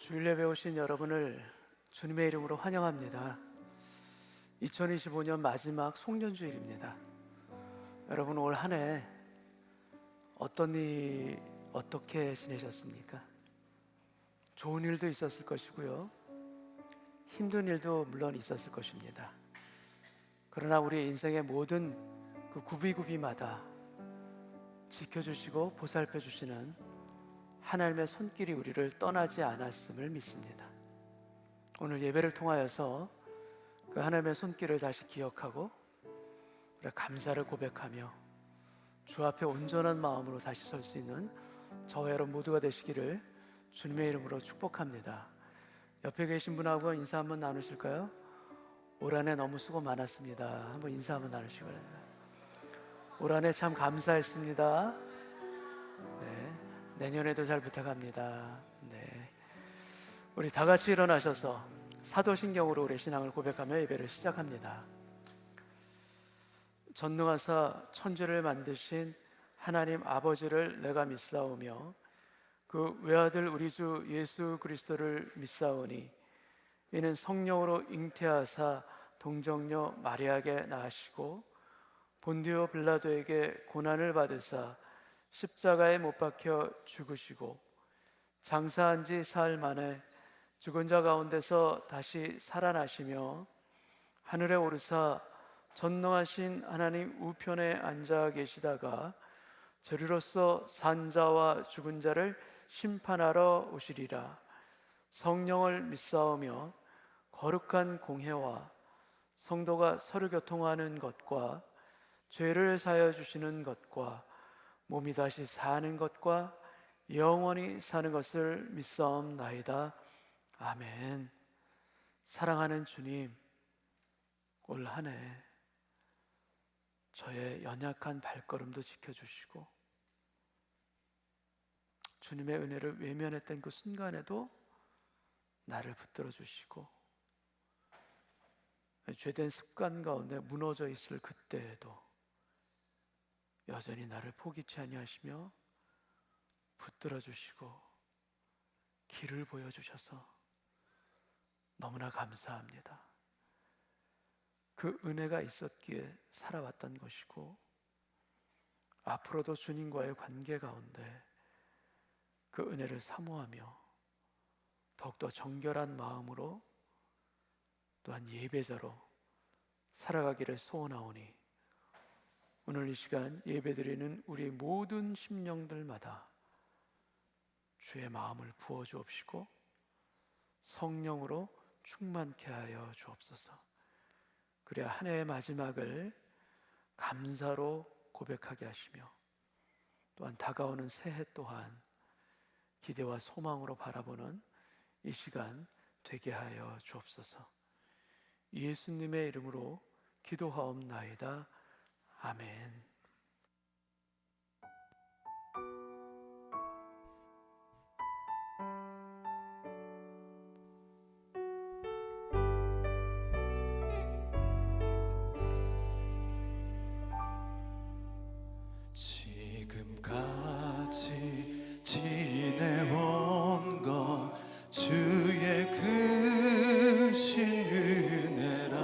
주일 예배 오신 여러분을 주님의 이름으로 환영합니다. 2025년 마지막 송년주일입니다. 여러분 올 한 해 어떻게 지내셨습니까? 좋은 일도 있었을 것이고요, 힘든 일도 물론 있었을 것입니다. 그러나 우리 인생의 모든 그 구비구비마다 지켜주시고 보살펴주시는 하나님의 손길이 우리를 떠나지 않았음을 믿습니다. 오늘 예배를 통하여서 그 하나님의 손길을 다시 기억하고 우리가 감사를 고백하며 주 앞에 온전한 마음으로 다시 설 수 있는 저와 여러분 모두가 되시기를 주님의 이름으로 축복합니다. 옆에 계신 분하고 인사 한번 나누실까요? 올 한 해 너무 수고 많았습니다. 한번 인사 한번 나누시기 바랍니다. 올 한 해 참 감사했습니다. 네, 내년에도 잘 부탁합니다. 네, 우리 다 같이 일어나셔서 사도신경으로 우리 신앙을 고백하며 예배를 시작합니다. 전능하사 천지를 만드신 하나님 아버지를 내가 믿사오며 그 외아들 우리 주 예수 그리스도를 믿사오니 이는 성령으로 잉태하사 동정녀 마리아에게 낳으시고 본디오 빌라도에게 고난을 받으사 십자가에 못 박혀 죽으시고 장사한 지 사흘 만에 죽은 자 가운데서 다시 살아나시며 하늘에 오르사 전능하신 하나님 우편에 앉아 계시다가 저리로서 산 자와 죽은 자를 심판하러 오시리라. 성령을 믿사오며 거룩한 공회와 성도가 서로 교통하는 것과 죄를 사하여 주시는 것과 몸이 다시 사는 것과 영원히 사는 것을 믿사옵나이다. 아멘. 사랑하는 주님, 올 한 해 저의 연약한 발걸음도 지켜주시고 주님의 은혜를 외면했던 그 순간에도 나를 붙들어 주시고 죄된 습관 가운데 무너져 있을 그때에도 여전히 나를 포기치 아니하시며 붙들어 주시고 길을 보여주셔서 너무나 감사합니다. 그 은혜가 있었기에 살아왔던 것이고 앞으로도 주님과의 관계 가운데 그 은혜를 사모하며 더욱더 정결한 마음으로 또한 예배자로 살아가기를 소원하오니 오늘 이 시간 예배드리는 우리 모든 심령들마다 주의 마음을 부어 주옵시고 성령으로 충만케 하여 주옵소서. 그래야 한 해의 마지막을 감사로 고백하게 하시며 또한 다가오는 새해 또한 기대와 소망으로 바라보는 이 시간 되게 하여 주옵소서. 예수님의 이름으로 기도하옵나이다. 아멘. 지금까지 지내온 건 주의 크신 은혜라.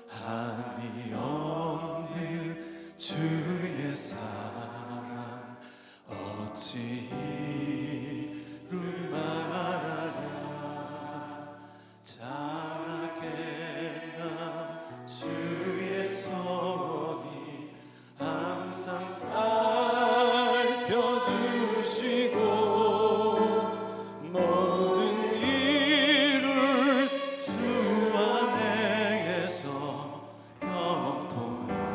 한이 없는 주의 사랑 어찌 이루 말하랴. 찬하게 난 주의 손이 항상 살펴주시고 모든 일을 주 안에서 형통하게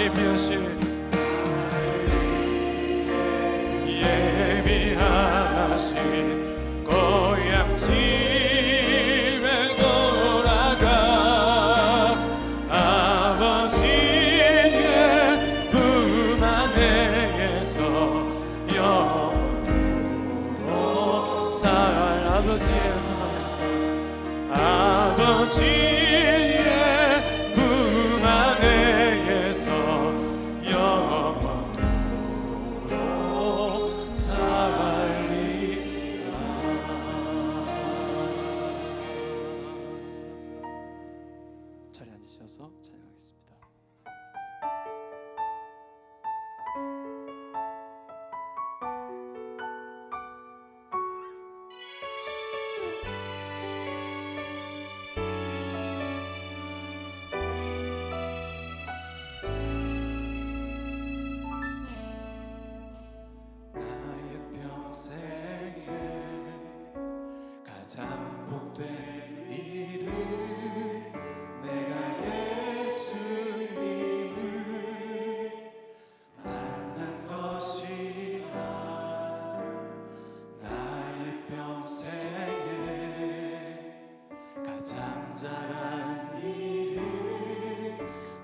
예비하신 고향집에 돌아가 아버지의 품 안에서 영원토록 살 아버지의 품 안에서 아버지의 품 안에서 영원토록 살리라. 자리 앉으셔서 찬양하겠습니다. 나의 평생에 가장 복된 일은 내가 예수님을 만난 것이라. 나의 평생에 가장 잘한 일은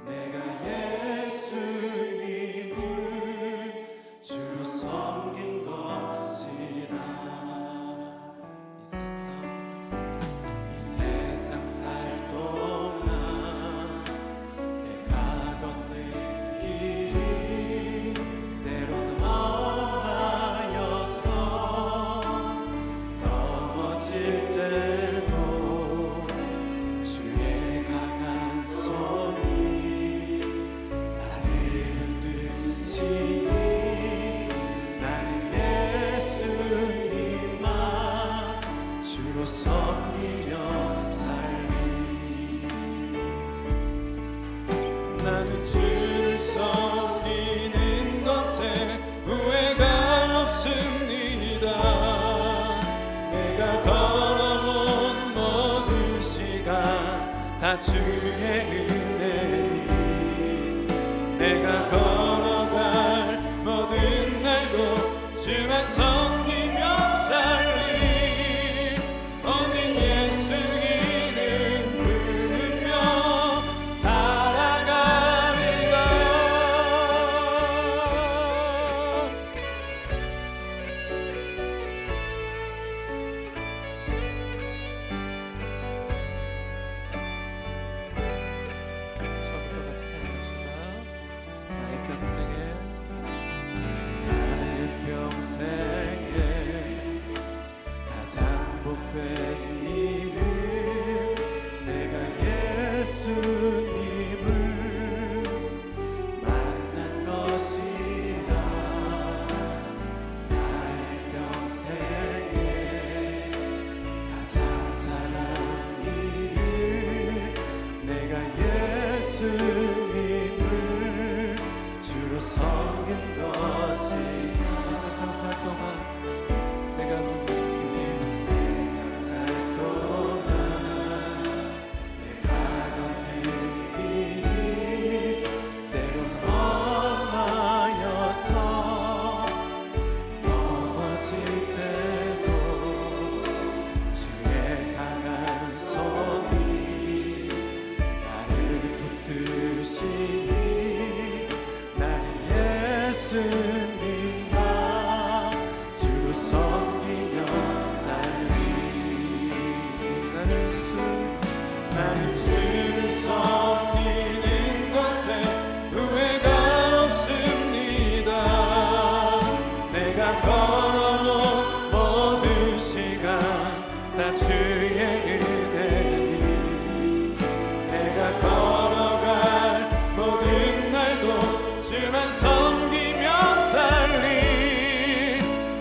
내가 예수님을 주로 섬긴 것이라. 이 세상 살 동안 내가 걷는 길이 때론 험하여서 넘어질 때도 주의 강한 손이 나를 붙드시니 나는 예수님만 주로 섬기며 살리. 나는 주를 섬기는 것에 후회가 없습니다. 내가 걸어온 모든 시간 다 주의 은혜니 내가 걸어갈 모든 날도 주만 섬기며 살리. 오직 예수 이름 부르며 살아가리라. 처음부터 같이 찬양합시다. 나의 평생에 가장 복된 일은 내가 예수님을 만난 것이라. 나의 평생에 가장 잘한 일은 내가 예수님을 주로 섬긴 것이. 이 세상 살 동안 내가 걷는 길이 살 동안 내가 걷는 길이 때론 험하여서 넘어질 때도 주의 강한 손이 나를 붙드시니 나는 예수님만 주로 섬기며 살리. 나는 주를 섬기는 것에 후회가 없습니다. 내가 걸어온 모든 시간 다 주의 은혜니 내가 걸어갈 모든 날도 주만 섬기며 살리.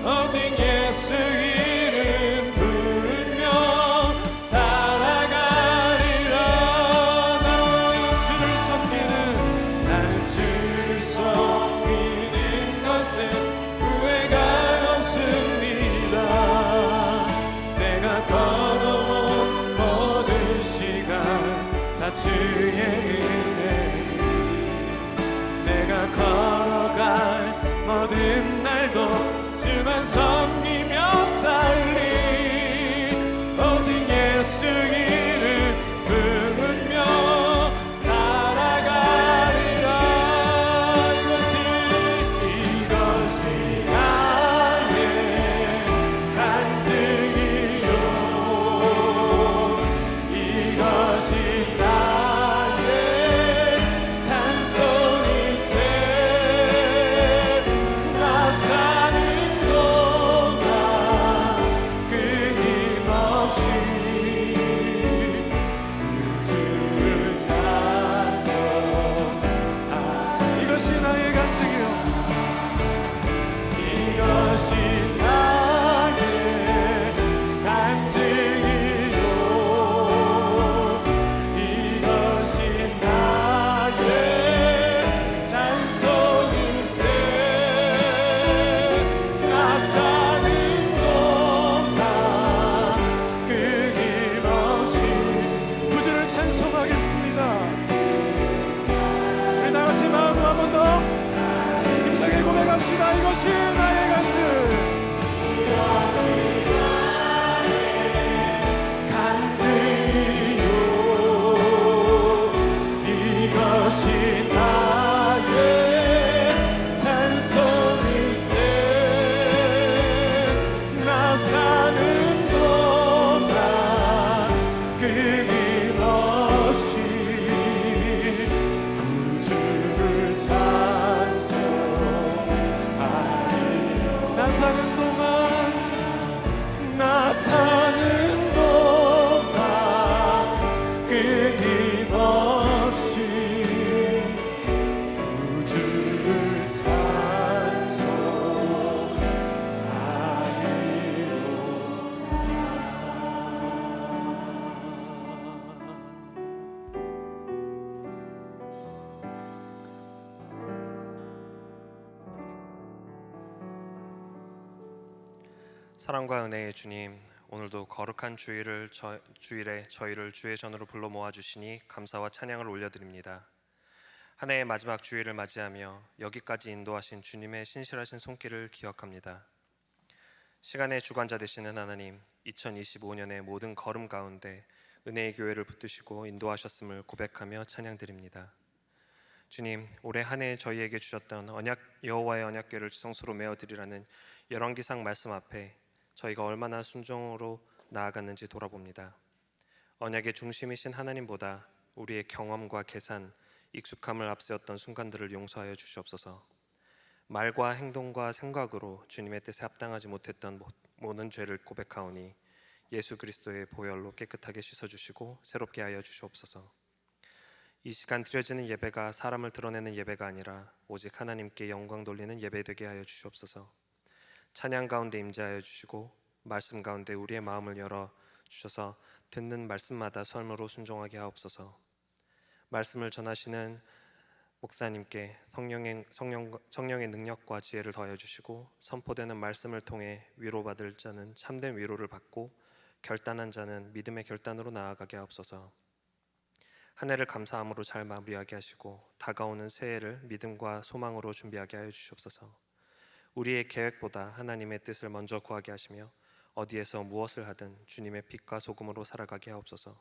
오직 예수 이름 부르며 살아가리라. 나는 주를 섬기는 것에 후회가 없습니다. 내가 사랑과 은혜의 주님, 오늘도 거룩한 주일에 저희를 주의 전으로 불러 모아주시니 감사와 찬양을 올려드립니다. 한 해의 마지막 주일을 맞이하며 여기까지 인도하신 주님의 신실하신 손길을 기억합니다. 시간의 주관자 되시는 하나님, 2025년의 모든 걸음 가운데 은혜의 교회를 붙드시고 인도하셨음을 고백하며 찬양드립니다. 주님, 올해 한 해 저희에게 주셨던 여호와의 언약궤를 지성소로 메어드리라는 열왕기상 말씀 앞에 저희가 얼마나 순종으로 나아갔는지 돌아봅니다. 언약의 중심이신 하나님보다 우리의 경험과 계산, 익숙함을 앞세웠던 순간들을 용서하여 주시옵소서. 말과 행동과 생각으로 주님의 뜻에 합당하지 못했던 모든 죄를 고백하오니 예수 그리스도의 보혈로 깨끗하게 씻어주시고 새롭게 하여 주시옵소서. 이 시간 드려지는 예배가 사람을 드러내는 예배가 아니라 오직 하나님께 영광 돌리는 예배 되게 하여 주시옵소서. 찬양 가운데 임재하여 주시고 말씀 가운데 우리의 마음을 열어 주셔서 듣는 말씀마다 설무로 순종하게 하옵소서. 말씀을 전하시는 목사님께 성령의 능력과 지혜를 더하여 주시고 선포되는 말씀을 통해 위로받을 자는 참된 위로를 받고 결단한 자는 믿음의 결단으로 나아가게 하옵소서. 한 해를 감사함으로 잘 마무리하게 하시고 다가오는 새해를 믿음과 소망으로 준비하게 하여 주시옵소서. 우리의 계획보다 하나님의 뜻을 먼저 구하게 하시며 어디에서 무엇을 하든 주님의 빛과 소금으로 살아가게 하옵소서.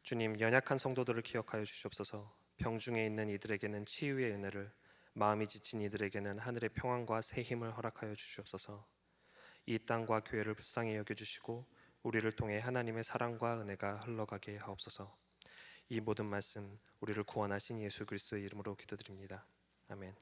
주님, 연약한 성도들을 기억하여 주시옵소서. 병중에 있는 이들에게는 치유의 은혜를, 마음이 지친 이들에게는 하늘의 평안과 새 힘을 허락하여 주시옵소서. 이 땅과 교회를 불쌍히 여겨주시고 우리를 통해 하나님의 사랑과 은혜가 흘러가게 하옵소서. 이 모든 말씀 우리를 구원하신 예수 그리스도의 이름으로 기도드립니다. 아멘.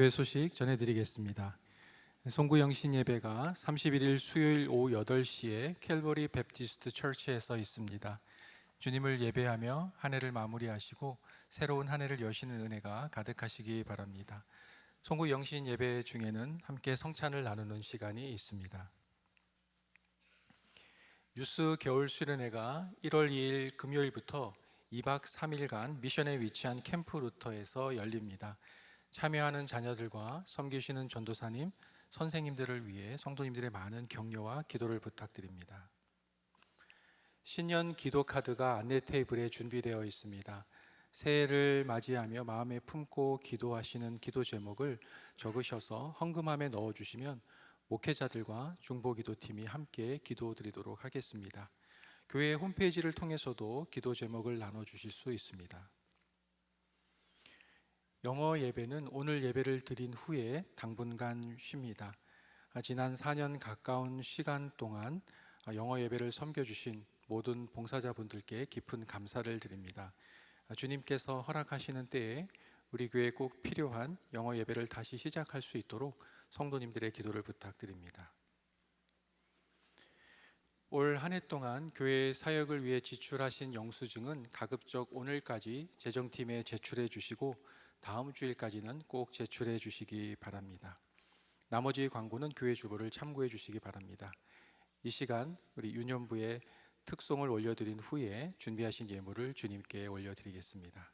교회 소식 전해드리겠습니다. 송구 영신 예배가 31일 수요일 오후 8시에 캘버리 베프티스트 처치에서 있습니다. 주님을 예배하며 한 해를 마무리하시고 새로운 한 해를 여시는 은혜가 가득하시기 바랍니다. 송구 영신 예배 중에는 함께 성찬을 나누는 시간이 있습니다. 유스 겨울 수련회가 1월 2일 금요일부터 2박 3일간 미션에 위치한 캠프 루터에서 열립니다. 참여하는 자녀들과 섬기시는 전도사님, 선생님들을 위해 성도님들의 많은 격려와 기도를 부탁드립니다. 신년 기도 카드가 안내 테이블에 준비되어 있습니다. 새해를 맞이하며 마음에 품고 기도하시는 기도 제목을 적으셔서 헌금함에 넣어주시면 목회자들과 중보기도팀이 함께 기도드리도록 하겠습니다. 교회 홈페이지를 통해서도 기도 제목을 나눠주실 수 있습니다. 영어 예배는 오늘 예배를 드린 후에 당분간 쉽니다. 지난 4년 가까운 시간 동안 영어 예배를 섬겨주신 모든 봉사자분들께 깊은 감사를 드립니다. 주님께서 허락하시는 때에 우리 교회에 꼭 필요한 영어 예배를 다시 시작할 수 있도록 성도님들의 기도를 부탁드립니다. 올 한 해 동안 교회 사역을 위해 지출하신 영수증은 가급적 오늘까지 재정팀에 제출해 주시고 다음 주일까지는 꼭 제출해 주시기 바랍니다. 나머지 광고는 교회 주보를 참고해 주시기 바랍니다. 이 시간 우리 유년부에 특송을 올려드린 후에 준비하신 예물을 주님께 올려드리겠습니다.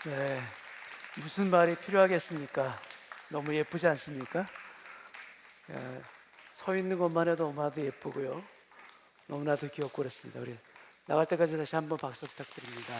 네, 무슨 말이 필요하겠습니까? 너무 예쁘지 않습니까? 예, 서 있는 것만 해도 너무나도 예쁘고요. 너무나도 귀엽고 그렇습니다. 우리 나갈 때까지 다시 한번 박수 부탁드립니다.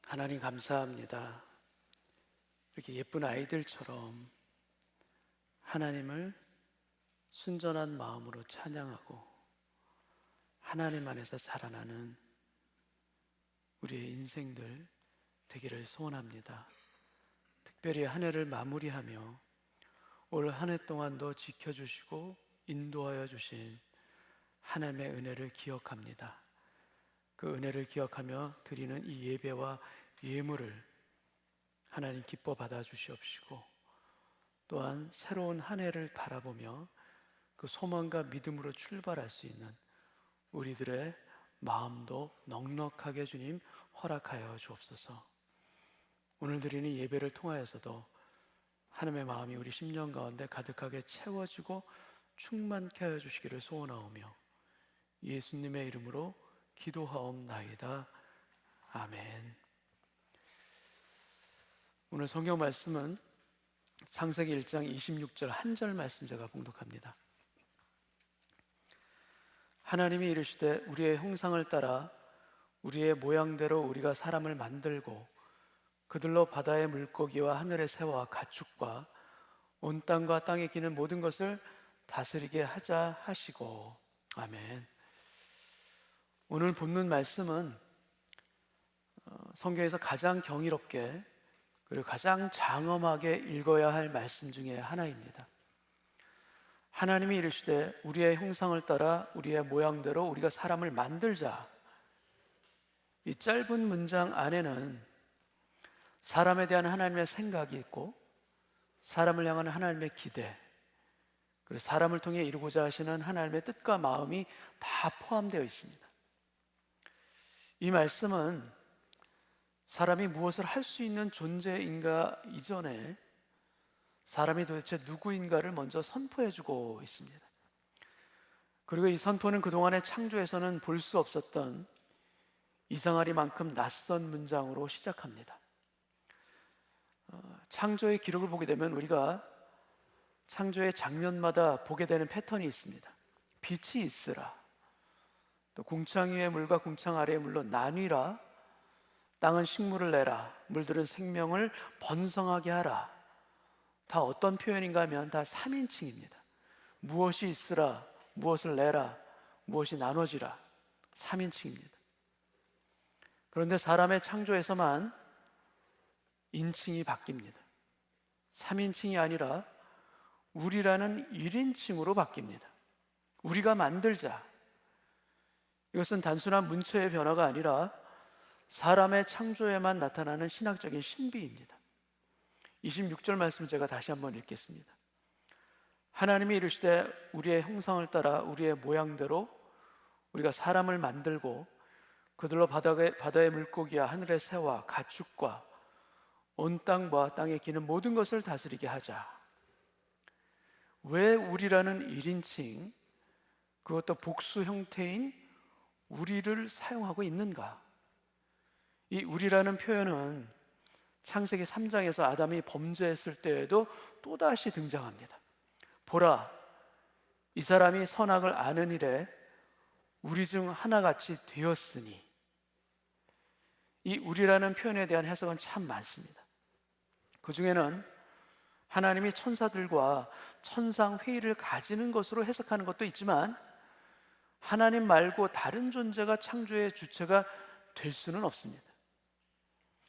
하나님 감사합니다. 이렇게 예쁜 아이들처럼 하나님을 순전한 마음으로 찬양하고 하나님 안에서 자라나는 우리의 인생들 되기를 소원합니다. 특별히 한 해를 마무리하며 올 한 해 동안도 지켜주시고 인도하여 주신 하나님의 은혜를 기억합니다. 그 은혜를 기억하며 드리는 이 예배와 예물을 하나님 기뻐 받아 주시옵시고, 또한 새로운 한 해를 바라보며 그 소망과 믿음으로 출발할 수 있는 우리들의 마음도 넉넉하게 주님 허락하여 주옵소서. 오늘 드리는 예배를 통하여서도 하나님의 마음이 우리 심령 가운데 가득하게 채워지고 충만케 하여 주시기를 소원하오며 예수님의 이름으로 기도하옵나이다. 아멘. 오늘 성경 말씀은 창세기 1장 26절 한 절 말씀 제가 봉독합니다. 하나님이 이르시되 우리의 형상을 따라 우리의 모양대로 우리가 사람을 만들고 그들로 바다의 물고기와 하늘의 새와 가축과 온 땅과 땅에 기는 모든 것을 다스리게 하자 하시고. 아멘. 오늘 본문 말씀은 성경에서 가장 경이롭게 그리고 가장 장엄하게 읽어야 할 말씀 중에 하나입니다. 하나님이 이르시되 우리의 형상을 따라 우리의 모양대로 우리가 사람을 만들자. 이 짧은 문장 안에는 사람에 대한 하나님의 생각이 있고 사람을 향한 하나님의 기대, 그리고 사람을 통해 이루고자 하시는 하나님의 뜻과 마음이 다 포함되어 있습니다. 이 말씀은 사람이 무엇을 할 수 있는 존재인가 이전에 사람이 도대체 누구인가를 먼저 선포해주고 있습니다. 그리고 이 선포는 그동안의 창조에서는 볼 수 없었던 이상하리만큼 낯선 문장으로 시작합니다. 창조의 기록을 보게 되면 우리가 창조의 장면마다 보게 되는 패턴이 있습니다. 빛이 있으라, 또 궁창 위의 물과 궁창 아래의 물로 나뉘라, 땅은 식물을 내라, 물들은 생명을 번성하게 하라. 다 어떤 표현인가 하면 다 3인칭입니다. 무엇이 있으라, 무엇을 내라, 무엇이 나눠지라. 3인칭입니다. 그런데 사람의 창조에서만 인칭이 바뀝니다. 3인칭이 아니라 우리라는 1인칭으로 바뀝니다. 우리가 만들자. 이것은 단순한 문체의 변화가 아니라 사람의 창조에만 나타나는 신학적인 신비입니다. 26절 말씀을 제가 다시 한번 읽겠습니다. 하나님이 이르시되 우리의 형상을 따라 우리의 모양대로 우리가 사람을 만들고 그들로 바다의 물고기와 하늘의 새와 가축과 온 땅과 땅에 기는 모든 것을 다스리게 하자. 왜 우리라는 1인칭, 그것도 복수 형태인 우리를 사용하고 있는가? 이 우리라는 표현은 창세기 3장에서 아담이 범죄했을 때에도 또다시 등장합니다. 보라, 이 사람이 선악을 아는 일에 우리 중 하나같이 되었으니. 이 우리라는 표현에 대한 해석은 참 많습니다. 그 중에는 하나님이 천사들과 천상회의를 가지는 것으로 해석하는 것도 있지만 하나님 말고 다른 존재가 창조의 주체가 될 수는 없습니다.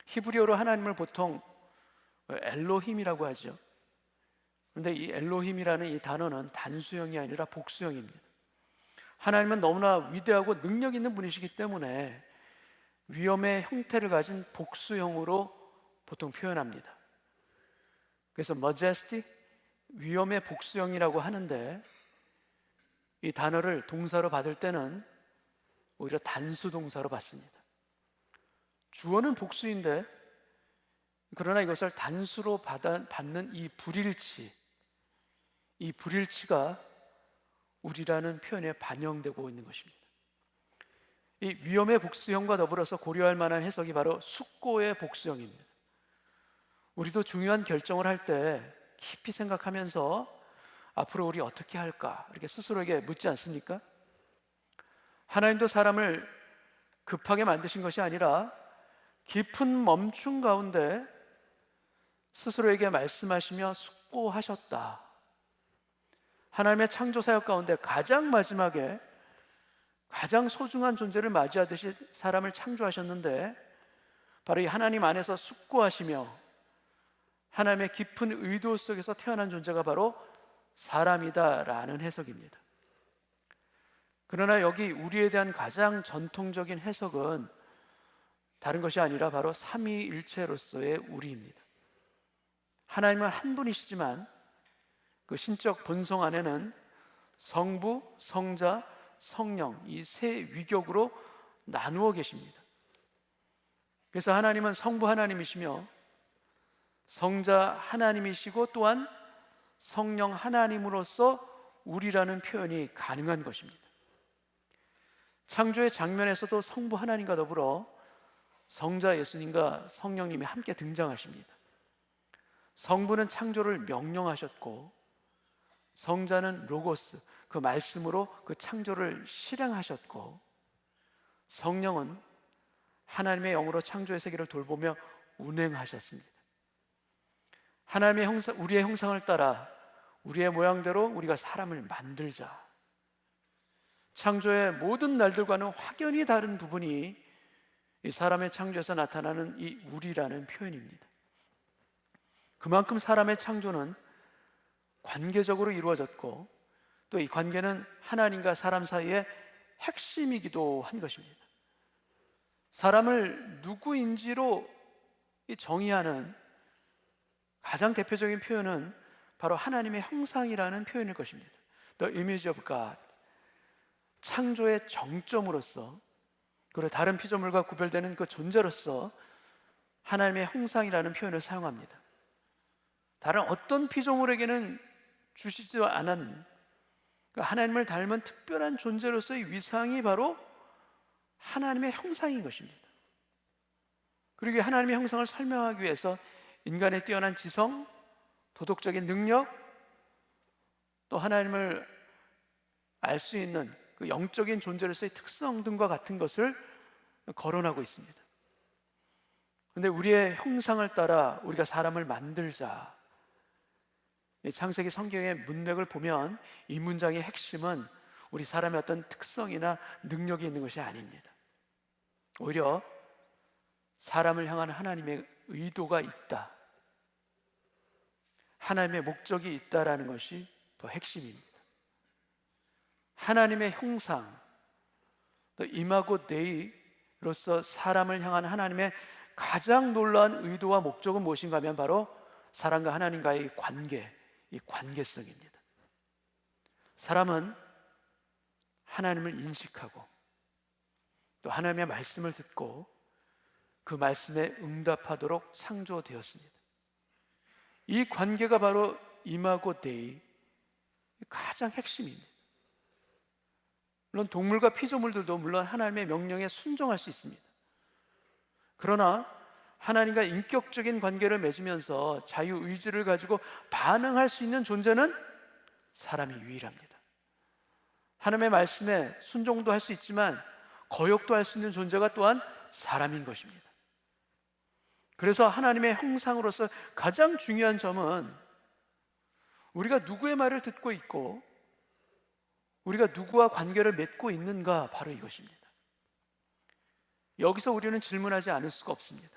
히브리어로 하나님을 보통 엘로힘이라고 하죠. 그런데 이 엘로힘이라는 이 단어는 단수형이 아니라 복수형입니다. 하나님은 너무나 위대하고 능력 있는 분이시기 때문에 위엄의 형태를 가진 복수형으로 보통 표현합니다. 그래서 majestic, 위엄의 복수형이라고 하는데 이 단어를 동사로 받을 때는 오히려 단수 동사로 받습니다. 주어는 복수인데 그러나 이것을 단수로 받는 이 불일치가 우리라는 표현에 반영되고 있는 것입니다. 이 위험의 복수형과 더불어서 고려할 만한 해석이 바로 숙고의 복수형입니다. 우리도 중요한 결정을 할 때 깊이 생각하면서 앞으로 우리 어떻게 할까 이렇게 스스로에게 묻지 않습니까? 하나님도 사람을 급하게 만드신 것이 아니라 깊은 멈춤 가운데 스스로에게 말씀하시며 숙고하셨다. 하나님의 창조 사역 가운데 가장 마지막에 가장 소중한 존재를 맞이하듯이 사람을 창조하셨는데 바로 이 하나님 안에서 숙고하시며 하나님의 깊은 의도 속에서 태어난 존재가 바로 사람이다라는 해석입니다. 그러나 여기 우리에 대한 가장 전통적인 해석은 다른 것이 아니라 바로 삼위일체로서의 우리입니다. 하나님은 한 분이시지만 그 신적 본성 안에는 성부, 성자, 성령 이 세 위격으로 나누어 계십니다. 그래서 하나님은 성부 하나님이시며 성자 하나님이시고 또한 성령 하나님으로서 우리라는 표현이 가능한 것입니다. 창조의 장면에서도 성부 하나님과 더불어 성자 예수님과 성령님이 함께 등장하십니다. 성부는 창조를 명령하셨고 성자는 로고스, 그 말씀으로 그 창조를 실행하셨고 성령은 하나님의 영으로 창조의 세계를 돌보며 운행하셨습니다. 하나님의 형상, 우리의 형상을 따라 우리의 모양대로 우리가 사람을 만들자. 창조의 모든 날들과는 확연히 다른 부분이 이 사람의 창조에서 나타나는 이 우리라는 표현입니다. 그만큼 사람의 창조는 관계적으로 이루어졌고 또 이 관계는 하나님과 사람 사이의 핵심이기도 한 것입니다. 사람을 누구인지로 정의하는 가장 대표적인 표현은 바로 하나님의 형상이라는 표현일 것입니다. The image of God. 창조의 정점으로서 그리고 다른 피조물과 구별되는 그 존재로서 하나님의 형상이라는 표현을 사용합니다. 다른 어떤 피조물에게는 주시지 않은 하나님을 닮은 특별한 존재로서의 위상이 바로 하나님의 형상인 것입니다. 그리고 하나님의 형상을 설명하기 위해서 인간의 뛰어난 지성, 도덕적인 능력, 또 하나님을 알 수 있는 그 영적인 존재로서의 특성 등과 같은 것을 거론하고 있습니다. 그런데 우리의 형상을 따라 우리가 사람을 만들자. 창세기 성경의 문맥을 보면 이 문장의 핵심은 우리 사람의 어떤 특성이나 능력이 있는 것이 아닙니다. 오히려 사람을 향한 하나님의 의도가 있다. 하나님의 목적이 있다라는 것이 더 핵심입니다. 하나님의 형상, 또 이마고 데이로서 사람을 향한 하나님의 가장 놀라운 의도와 목적은 무엇인가 하면 바로 사람과 하나님과의 관계, 이 관계성입니다. 사람은 하나님을 인식하고 또 하나님의 말씀을 듣고 그 말씀에 응답하도록 창조되었습니다. 이 관계가 바로 이마고 데이 가장 핵심입니다. 물론 동물과 피조물들도 물론 하나님의 명령에 순종할 수 있습니다. 그러나 하나님과 인격적인 관계를 맺으면서 자유의지를 가지고 반응할 수 있는 존재는 사람이 유일합니다. 하나님의 말씀에 순종도 할 수 있지만 거역도 할 수 있는 존재가 또한 사람인 것입니다. 그래서 하나님의 형상으로서 가장 중요한 점은 우리가 누구의 말을 듣고 있고 우리가 누구와 관계를 맺고 있는가, 바로 이것입니다. 여기서 우리는 질문하지 않을 수가 없습니다.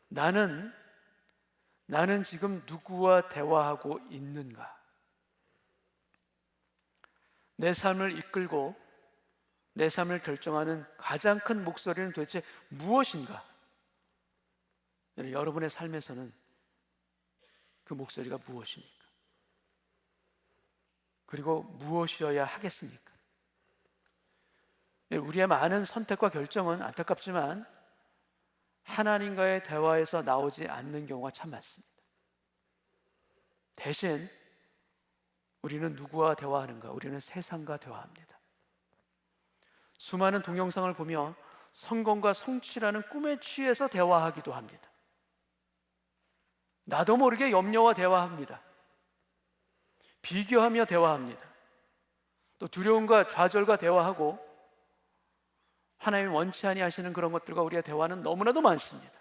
나는 지금 누구와 대화하고 있는가? 내 삶을 이끌고 내 삶을 결정하는 가장 큰 목소리는 도대체 무엇인가? 여러분의 삶에서는 그 목소리가 무엇입니까? 그리고 무엇이어야 하겠습니까? 우리의 많은 선택과 결정은 안타깝지만 하나님과의 대화에서 나오지 않는 경우가 참 많습니다. 대신 우리는 누구와 대화하는가? 우리는 세상과 대화합니다. 수많은 동영상을 보며 성공과 성취라는 꿈에 취해서 대화하기도 합니다. 나도 모르게 염려와 대화합니다. 비교하며 대화합니다. 또 두려움과 좌절과 대화하고 하나님 원치 아니하시는 그런 것들과 우리의 대화는 너무나도 많습니다.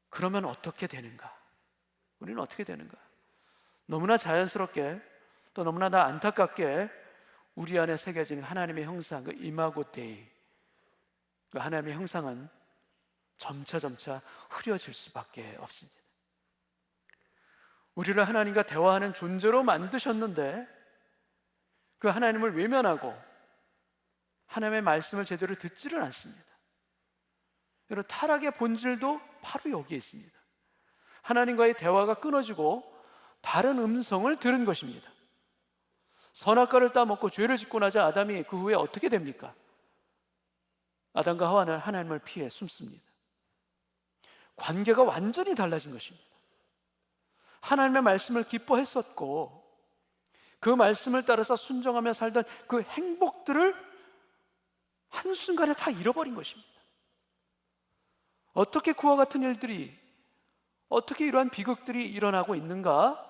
그러면 어떻게 되는가? 우리는 어떻게 되는가? 너무나 자연스럽게 또 너무나 안타깝게 우리 안에 새겨진 하나님의 형상, 그 이마고 데이, 그 하나님의 형상은 점차 흐려질 수밖에 없습니다. 우리를 하나님과 대화하는 존재로 만드셨는데 그 하나님을 외면하고 하나님의 말씀을 제대로 듣지를 않습니다. 여러분, 타락의 본질도 바로 여기에 있습니다. 하나님과의 대화가 끊어지고 다른 음성을 들은 것입니다. 선악과를 따먹고 죄를 짓고 나자 아담이 그 후에 어떻게 됩니까? 아담과 하와는 하나님을 피해 숨습니다. 관계가 완전히 달라진 것입니다. 하나님의 말씀을 기뻐했었고 그 말씀을 따라서 순종하며 살던 그 행복들을 한순간에 다 잃어버린 것입니다. 어떻게 그와 같은 일들이, 어떻게 이러한 비극들이 일어나고 있는가?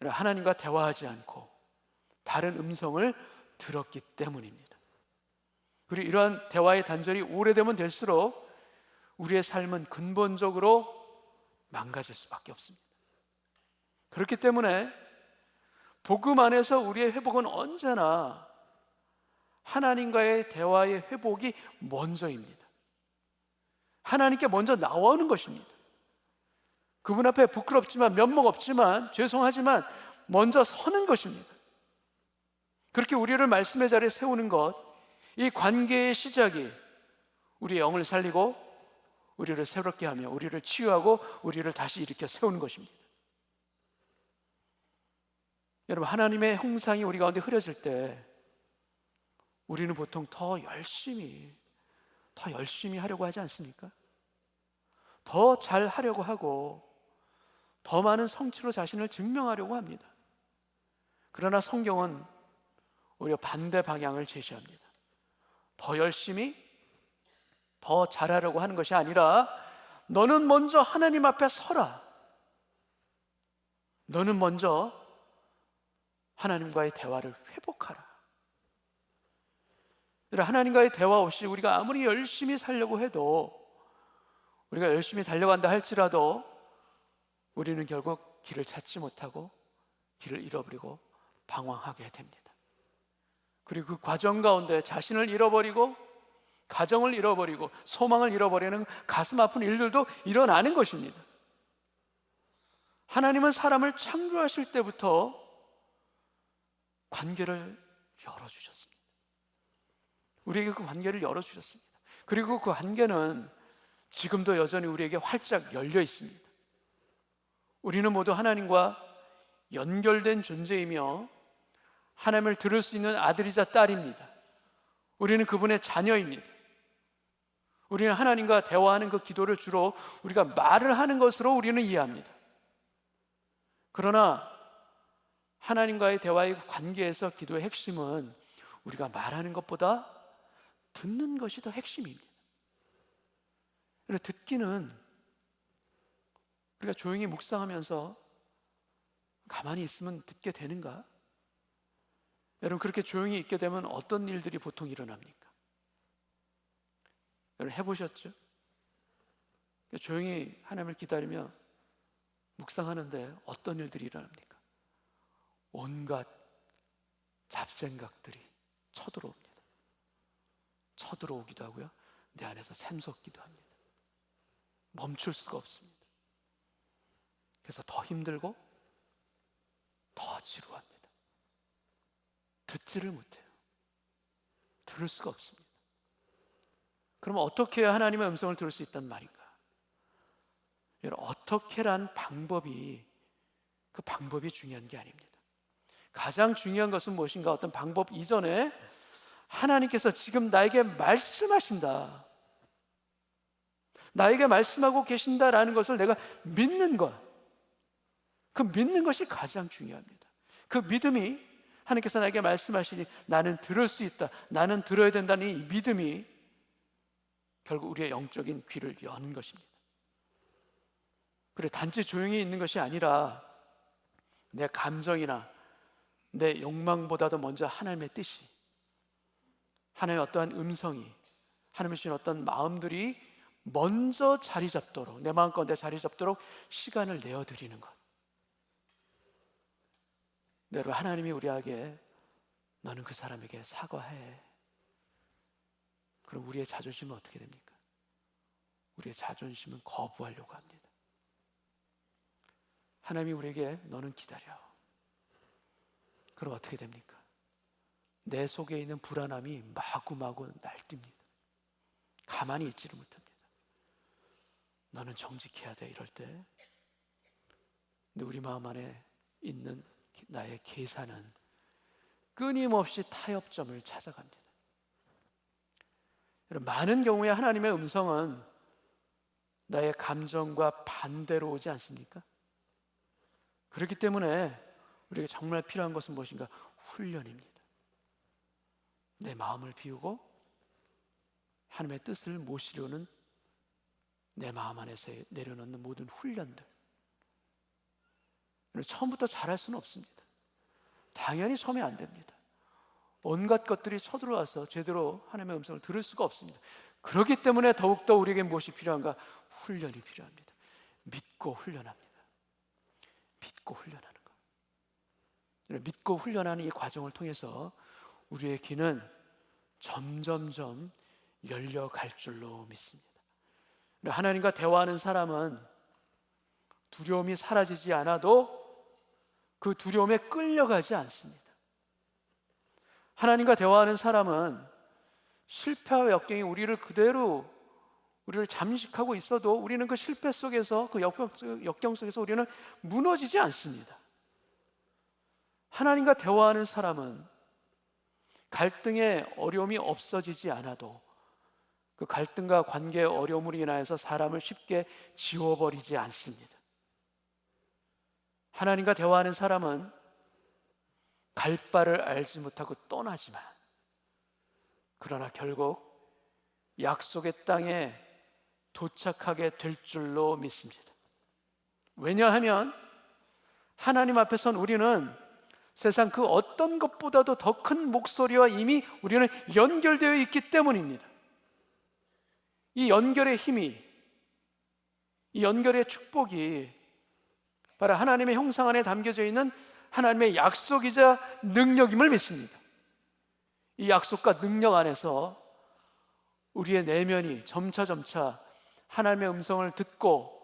하나님과 대화하지 않고 다른 음성을 들었기 때문입니다. 그리고 이러한 대화의 단절이 오래되면 될수록 우리의 삶은 근본적으로 망가질 수밖에 없습니다. 그렇기 때문에 복음 안에서 우리의 회복은 언제나 하나님과의 대화의 회복이 먼저입니다. 하나님께 먼저 나오는 것입니다. 그분 앞에 부끄럽지만 면목 없지만 죄송하지만 먼저 서는 것입니다. 그렇게 우리를 말씀의 자리에 세우는 것, 이 관계의 시작이 우리의 영을 살리고 우리를 새롭게 하며 우리를 치유하고 우리를 다시 일으켜 세우는 것입니다. 여러분, 하나님의 형상이 우리 가운데 흐려질 때 우리는 보통 더 열심히 하려고 하지 않습니까? 더 잘 하려고 하고 더 많은 성취로 자신을 증명하려고 합니다. 그러나 성경은 오히려 반대 방향을 제시합니다. 더 열심히 더 잘하려고 하는 것이 아니라 너는 먼저 하나님 앞에 서라. 너는 먼저 하나님과의 대화를 회복하라. 하나님과의 대화 없이 우리가 아무리 열심히 살려고 해도, 우리가 열심히 달려간다 할지라도 우리는 결국 길을 찾지 못하고 길을 잃어버리고 방황하게 됩니다. 그리고 그 과정 가운데 자신을 잃어버리고 가정을 잃어버리고 소망을 잃어버리는 가슴 아픈 일들도 일어나는 것입니다. 하나님은 사람을 창조하실 때부터 관계를 열어주셨습니다. 우리에게 그 관계를 열어주셨습니다. 그리고 그 관계는 지금도 여전히 우리에게 활짝 열려 있습니다. 우리는 모두 하나님과 연결된 존재이며 하나님을 들을 수 있는 아들이자 딸입니다. 우리는 그분의 자녀입니다. 우리는 하나님과 대화하는 그 기도를 주로 우리가 말을 하는 것으로 우리는 이해합니다. 그러나 하나님과의 대화의 관계에서 기도의 핵심은 우리가 말하는 것보다 듣는 것이 더 핵심입니다. 듣기는 우리가 조용히 묵상하면서 가만히 있으면 듣게 되는가? 여러분, 그렇게 조용히 있게 되면 어떤 일들이 보통 일어납니까? 여러분, 해보셨죠? 조용히 하나님을 기다리며 묵상하는데 어떤 일들이 일어납니까? 온갖 잡생각들이 쳐들어옵니다. 쳐들어오기도 하고요, 내 안에서 샘솟기도 합니다. 멈출 수가 없습니다. 그래서 더 힘들고 더 지루합니다. 듣지를 못해요. 들을 수가 없습니다. 그러면 어떻게 해야 하나님의 음성을 들을 수 있단 말인가? 여러분, 어떻게란 방법이, 그 그 방법이 중요한 게 아닙니다. 가장 중요한 것은 무엇인가? 어떤 방법 이전에 하나님께서 지금 나에게 말씀하신다, 나에게 말씀하고 계신다라는 것을 내가 믿는 것, 그 믿는 것이 가장 중요합니다. 그 믿음이, 하나님께서 나에게 말씀하시니 나는 들을 수 있다, 나는 들어야 된다는 이 믿음이 결국 우리의 영적인 귀를 여는 것입니다. 그래, 단지 조용히 있는 것이 아니라 내 감정이나 내 욕망보다도 먼저 하나님의 뜻이, 하나님의 어떠한 음성이, 하나님의 주신 어떤 마음들이 먼저 자리 잡도록, 내 마음 가운데 자리 잡도록 시간을 내어드리는 것. 여러분, 하나님이 우리에게 너는 그 사람에게 사과해. 그럼 우리의 자존심은 어떻게 됩니까? 우리의 자존심은 거부하려고 합니다. 하나님이 우리에게 너는 기다려. 그럼 어떻게 됩니까? 내 속에 있는 불안함이 마구마구 날뜁니다. 가만히 있지를 못합니다. 너는 정직해야 돼, 이럴 때. 근데 우리 마음 안에 있는 나의 계산은 끊임없이 타협점을 찾아갑니다. 여러분, 많은 경우에 하나님의 음성은 나의 감정과 반대로 오지 않습니까? 그렇기 때문에 우리에게 정말 필요한 것은 무엇인가? 훈련입니다. 내 마음을 비우고 하나님의 뜻을 모시려는 내 마음 안에서 내려놓는 모든 훈련들. 처음부터 잘할 수는 없습니다. 당연히 처음에 안 됩니다. 온갖 것들이 쳐들어와서 제대로 하나님의 음성을 들을 수가 없습니다. 그렇기 때문에 더욱더 우리에게 무엇이 필요한가? 훈련이 필요합니다. 믿고 훈련합니다. 믿고 훈련하는 것. 믿고 훈련하는 이 과정을 통해서 우리의 귀는 점점점 열려갈 줄로 믿습니다. 하나님과 대화하는 사람은 두려움이 사라지지 않아도 그 두려움에 끌려가지 않습니다. 하나님과 대화하는 사람은 실패와 역경이 우리를 잠식하고 있어도 우리는 그 실패 속에서, 그 역경 속에서 우리는 무너지지 않습니다. 하나님과 대화하는 사람은 갈등의 어려움이 없어지지 않아도 그 갈등과 관계의 어려움으로 인하여서 사람을 쉽게 지워버리지 않습니다. 하나님과 대화하는 사람은 갈 바를 알지 못하고 떠나지만, 그러나 결국 약속의 땅에 도착하게 될 줄로 믿습니다. 왜냐하면 하나님 앞에 선 우리는 세상 그 어떤 것보다도 더 큰 목소리와 이미 우리는 연결되어 있기 때문입니다. 이 연결의 힘이, 이 연결의 축복이 바로 하나님의 형상 안에 담겨져 있는 하나님의 약속이자 능력임을 믿습니다. 이 약속과 능력 안에서 우리의 내면이 점차 하나님의 음성을 듣고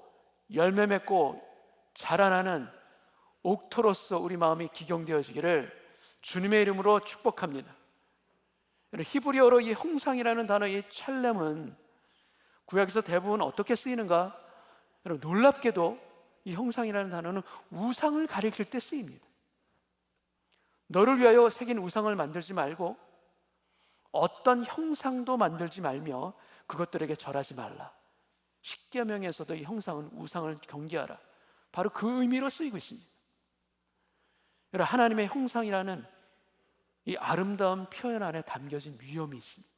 열매 맺고 자라나는 옥토로서 우리 마음이 기경되어지기를 주님의 이름으로 축복합니다. 히브리어로 이 형상이라는 단어, 이 찰렘은 구약에서 대부분 어떻게 쓰이는가? 여러분, 놀랍게도 이 형상이라는 단어는 우상을 가리킬 때 쓰입니다. 너를 위하여 새긴 우상을 만들지 말고 어떤 형상도 만들지 말며 그것들에게 절하지 말라. 십계명에서도 이 형상은 우상을 경계하라. 바로 그 의미로 쓰이고 있습니다. 여러분, 하나님의 형상이라는 이 아름다운 표현 안에 담겨진 위험이 있습니다.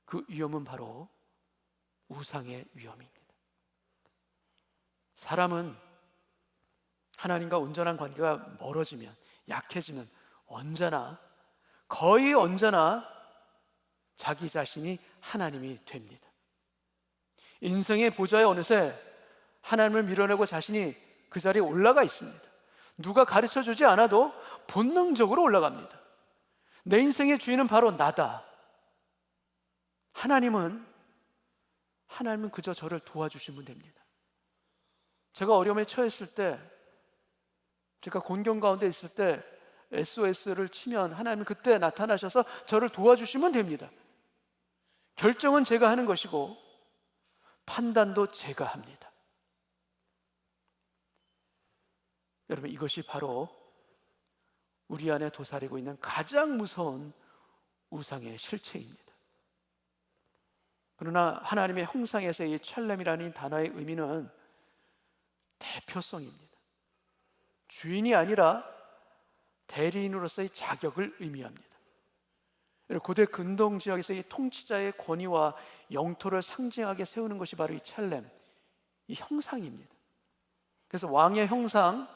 그 위험은 바로 우상의 위험입니다. 사람은 하나님과 온전한 관계가 멀어지면, 약해지면 거의 언제나 자기 자신이 하나님이 됩니다. 인생의 보좌에 어느새 하나님을 밀어내고 자신이 그 자리에 올라가 있습니다. 누가 가르쳐주지 않아도 본능적으로 올라갑니다. 내 인생의 주인은 바로 나다. 하나님은 그저 저를 도와주시면 됩니다. 제가 어려움에 처했을 때, 제가 곤경 가운데 있을 때 SOS를 치면 하나님은 그때 나타나셔서 저를 도와주시면 됩니다. 결정은 제가 하는 것이고 판단도 제가 합니다. 여러분, 이것이 바로 우리 안에 도사리고 있는 가장 무서운 우상의 실체입니다. 그러나 하나님의 형상에서 이 첼렘이라는 단어의 의미는 대표성입니다. 주인이 아니라 대리인으로서의 자격을 의미합니다. 고대 근동 지역에서 이 통치자의 권위와 영토를 상징하게 세우는 것이 바로 이 첼렘, 이 형상입니다. 그래서 왕의 형상,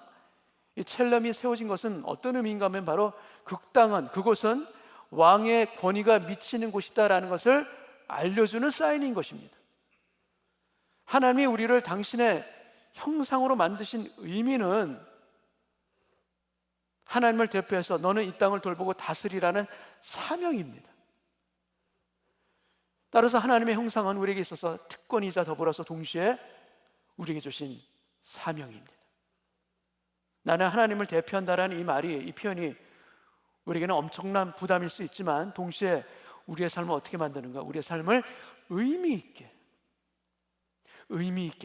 이 첼렘이 세워진 것은 어떤 의미인가 하면 바로 극당은, 그곳은 왕의 권위가 미치는 곳이다라는 것을 알려주는 사인인 것입니다. 하나님이 우리를 당신의 형상으로 만드신 의미는 하나님을 대표해서 너는 이 땅을 돌보고 다스리라는 사명입니다. 따라서 하나님의 형상은 우리에게 있어서 특권이자 더불어서 동시에 우리에게 주신 사명입니다. 나는 하나님을 대표한다라는 이 말이, 이 표현이 우리에게는 엄청난 부담일 수 있지만 동시에 우리의 삶을 어떻게 만드는가? 우리의 삶을 의미 있게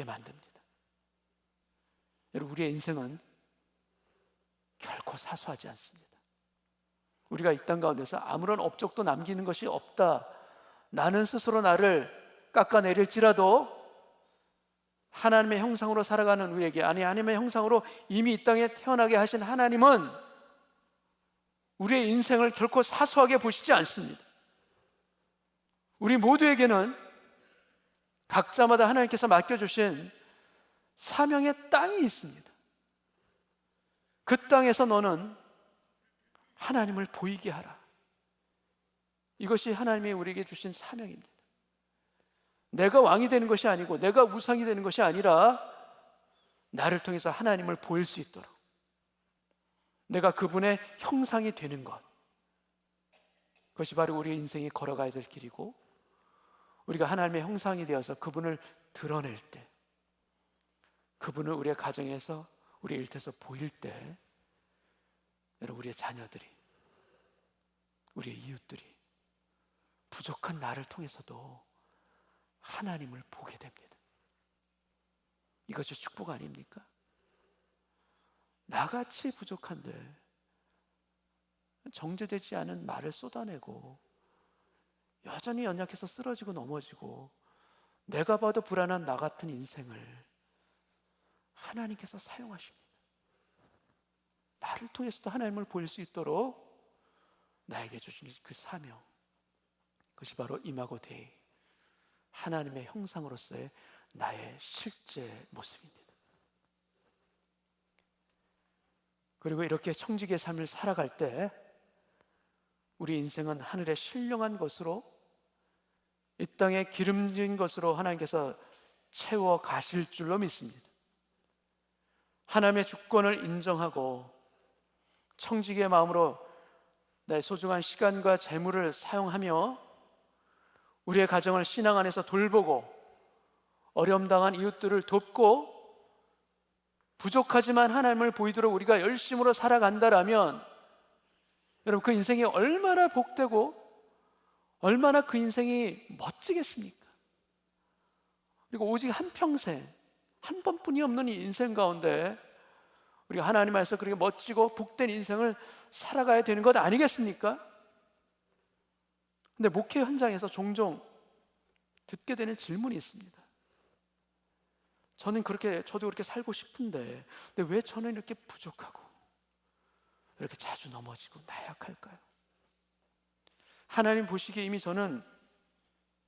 만듭니다. 여러분, 우리의 인생은 결코 사소하지 않습니다. 우리가 이 땅 가운데서 아무런 업적도 남기는 것이 없다, 나는 스스로 나를 깎아내릴지라도 하나님의 형상으로 살아가는 우리에게, 아니 하나님의 형상으로 이미 이 땅에 태어나게 하신 하나님은 우리의 인생을 결코 사소하게 보시지 않습니다. 우리 모두에게는 각자마다 하나님께서 맡겨주신 사명의 땅이 있습니다. 그 땅에서 너는 하나님을 보이게 하라. 이것이 하나님이 우리에게 주신 사명입니다. 내가 왕이 되는 것이 아니고 내가 우상이 되는 것이 아니라 나를 통해서 하나님을 보일 수 있도록 내가 그분의 형상이 되는 것, 그것이 바로 우리의 인생이 걸어가야 될 길이고, 우리가 하나님의 형상이 되어서 그분을 드러낼 때, 그분을 우리의 가정에서, 우리의 일터에서 보일 때, 여러분, 우리의 자녀들이, 우리의 이웃들이 부족한 나를 통해서도 하나님을 보게 됩니다. 이것이 축복 아닙니까? 나같이 부족한데 정제되지 않은 말을 쏟아내고 여전히 연약해서 쓰러지고 넘어지고 내가 봐도 불안한 나 같은 인생을 하나님께서 사용하십니다. 나를 통해서도 하나님을 보일 수 있도록 나에게 주신 그 사명, 그것이 바로 이마고 데이, 하나님의 형상으로서의 나의 실제 모습입니다. 그리고 이렇게 청지기의 삶을 살아갈 때 우리 인생은 하늘의 신령한 것으로, 이 땅에 기름진 것으로 하나님께서 채워 가실 줄로 믿습니다. 하나님의 주권을 인정하고 청지기의 마음으로 나의 소중한 시간과 재물을 사용하며 우리의 가정을 신앙 안에서 돌보고 어려움 당한 이웃들을 돕고 부족하지만 하나님을 보이도록 우리가 열심으로 살아간다라면 여러분, 그 인생이 얼마나 복되고 얼마나 그 인생이 멋지겠습니까? 그리고 오직 한평생 한 번뿐이 없는 이 인생 가운데 우리가 하나님 안에서 그렇게 멋지고 복된 인생을 살아가야 되는 것 아니겠습니까? 근데 목회 현장에서 종종 듣게 되는 질문이 있습니다. 저도 그렇게 살고 싶은데 근데 왜 저는 이렇게 부족하고 이렇게 자주 넘어지고 나약할까요? 하나님 보시기에 저는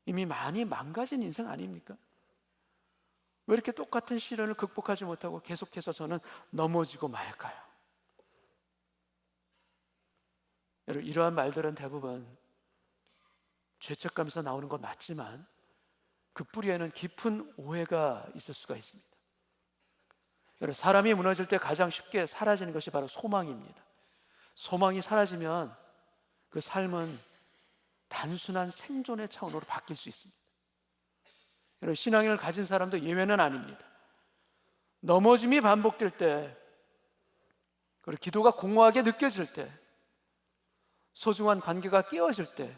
이미 많이 망가진 인생 아닙니까? 왜 이렇게 똑같은 시련을 극복하지 못하고 계속해서 저는 넘어지고 말까요? 여러분, 이러한 말들은 대부분 죄책감에서 나오는 건 맞지만 그 뿌리에는 깊은 오해가 있을 수가 있습니다. 여러분, 사람이 무너질 때 가장 쉽게 사라지는 것이 바로 소망입니다. 소망이 사라지면 그 삶은 단순한 생존의 차원으로 바뀔 수 있습니다. 여러분, 신앙을 가진 사람도 예외는 아닙니다. 넘어짐이 반복될 때, 그리고 기도가 공허하게 느껴질 때, 소중한 관계가 깨어질 때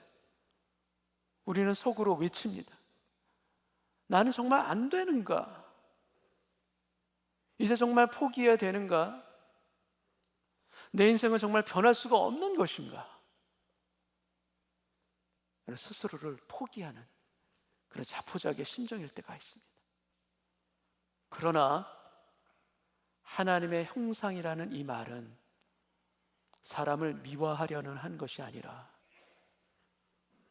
우리는 속으로 외칩니다. 나는 정말 안 되는가? 이제 정말 포기해야 되는가? 내 인생은 정말 변할 수가 없는 것인가? 스스로를 포기하는 그런 자포자기의 심정일 때가 있습니다. 그러나 하나님의 형상이라는 이 말은 사람을 미워하려는 한 것이 아니라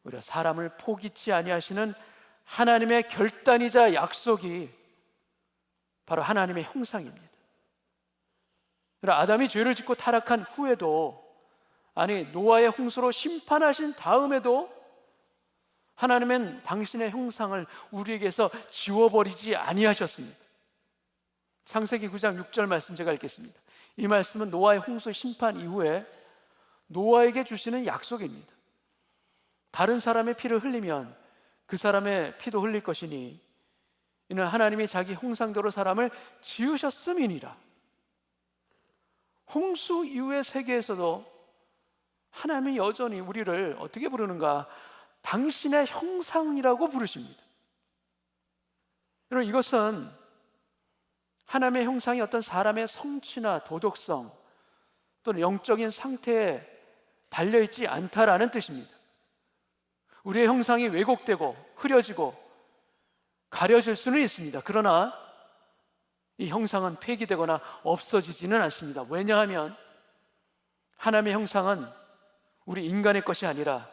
오히려 사람을 포기치 아니하시는 하나님의 결단이자 약속이 바로 하나님의 형상입니다. 아담이 죄를 짓고 타락한 후에도, 아니 노아의 홍수로 심판하신 다음에도 하나님은 당신의 형상을 우리에게서 지워버리지 아니하셨습니다. 창세기 9장 6절 말씀 제가 읽겠습니다. 이 말씀은 노아의 홍수 심판 이후에 노아에게 주시는 약속입니다. 다른 사람의 피를 흘리면 그 사람의 피도 흘릴 것이니 이는 하나님이 자기 형상대로 사람을 지으셨음이니라. 홍수 이후의 세계에서도 하나님이 여전히 우리를 어떻게 부르는가? 당신의 형상이라고 부르십니다. 여러분, 이것은 하나님의 형상이 어떤 사람의 성취나 도덕성 또는 영적인 상태에 달려있지 않다라는 뜻입니다. 우리의 형상이 왜곡되고 흐려지고 가려질 수는 있습니다. 그러나 이 형상은 폐기되거나 없어지지는 않습니다. 왜냐하면 하나님의 형상은 우리 인간의 것이 아니라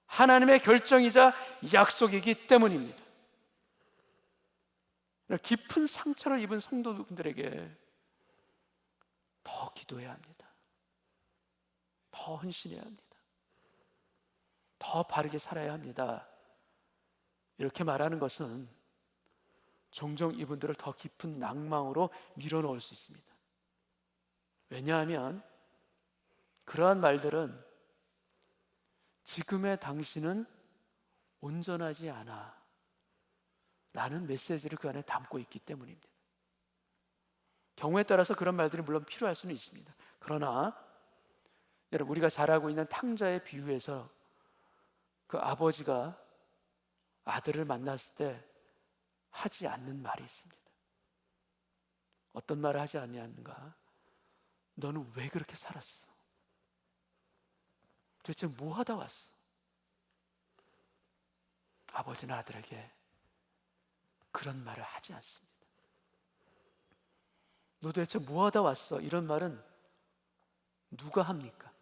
하나님의 결정이자 약속이기 때문입니다. 깊은 상처를 입은 성도분들에게 더 기도해야 합니다. 더 헌신해야 합니다. 더 바르게 살아야 합니다. 이렇게 말하는 것은 종종 이분들을 더 깊은 낭망으로 밀어넣을 수 있습니다. 왜냐하면 그러한 말들은 지금의 당신은 온전하지 않아 라는 메시지를 그 안에 담고 있기 때문입니다. 경우에 따라서 그런 말들이 물론 필요할 수는 있습니다. 그러나 여러분, 우리가 잘 알고 있는 탕자의 비유에서 그 아버지가 아들을 만났을 때 하지 않는 말이 있습니다. 어떤 말을 하지 않냐는가? 너는 왜 그렇게 살았어? 도대체 뭐 하다 왔어? 아버지는 아들에게 그런 말을 하지 않습니다. 너 도대체 뭐 하다 왔어? 이런 말은 누가 합니까?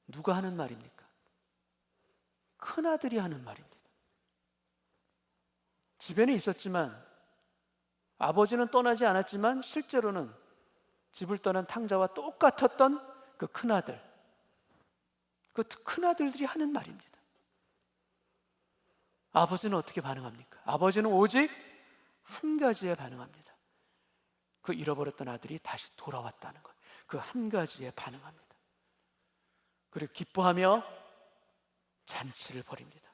누가 하는 말입니까? 큰아들이 하는 말입니다. 집에는 있었지만 아버지는 떠나지 않았지만 실제로는 집을 떠난 탕자와 똑같았던 그 큰아들, 그 큰아들들이 하는 말입니다. 아버지는 어떻게 반응합니까? 아버지는 오직 한 가지에 반응합니다. 그 잃어버렸던 아들이 다시 돌아왔다는 것, 그 한 가지에 반응합니다. 그리고 기뻐하며 잔치를 벌입니다.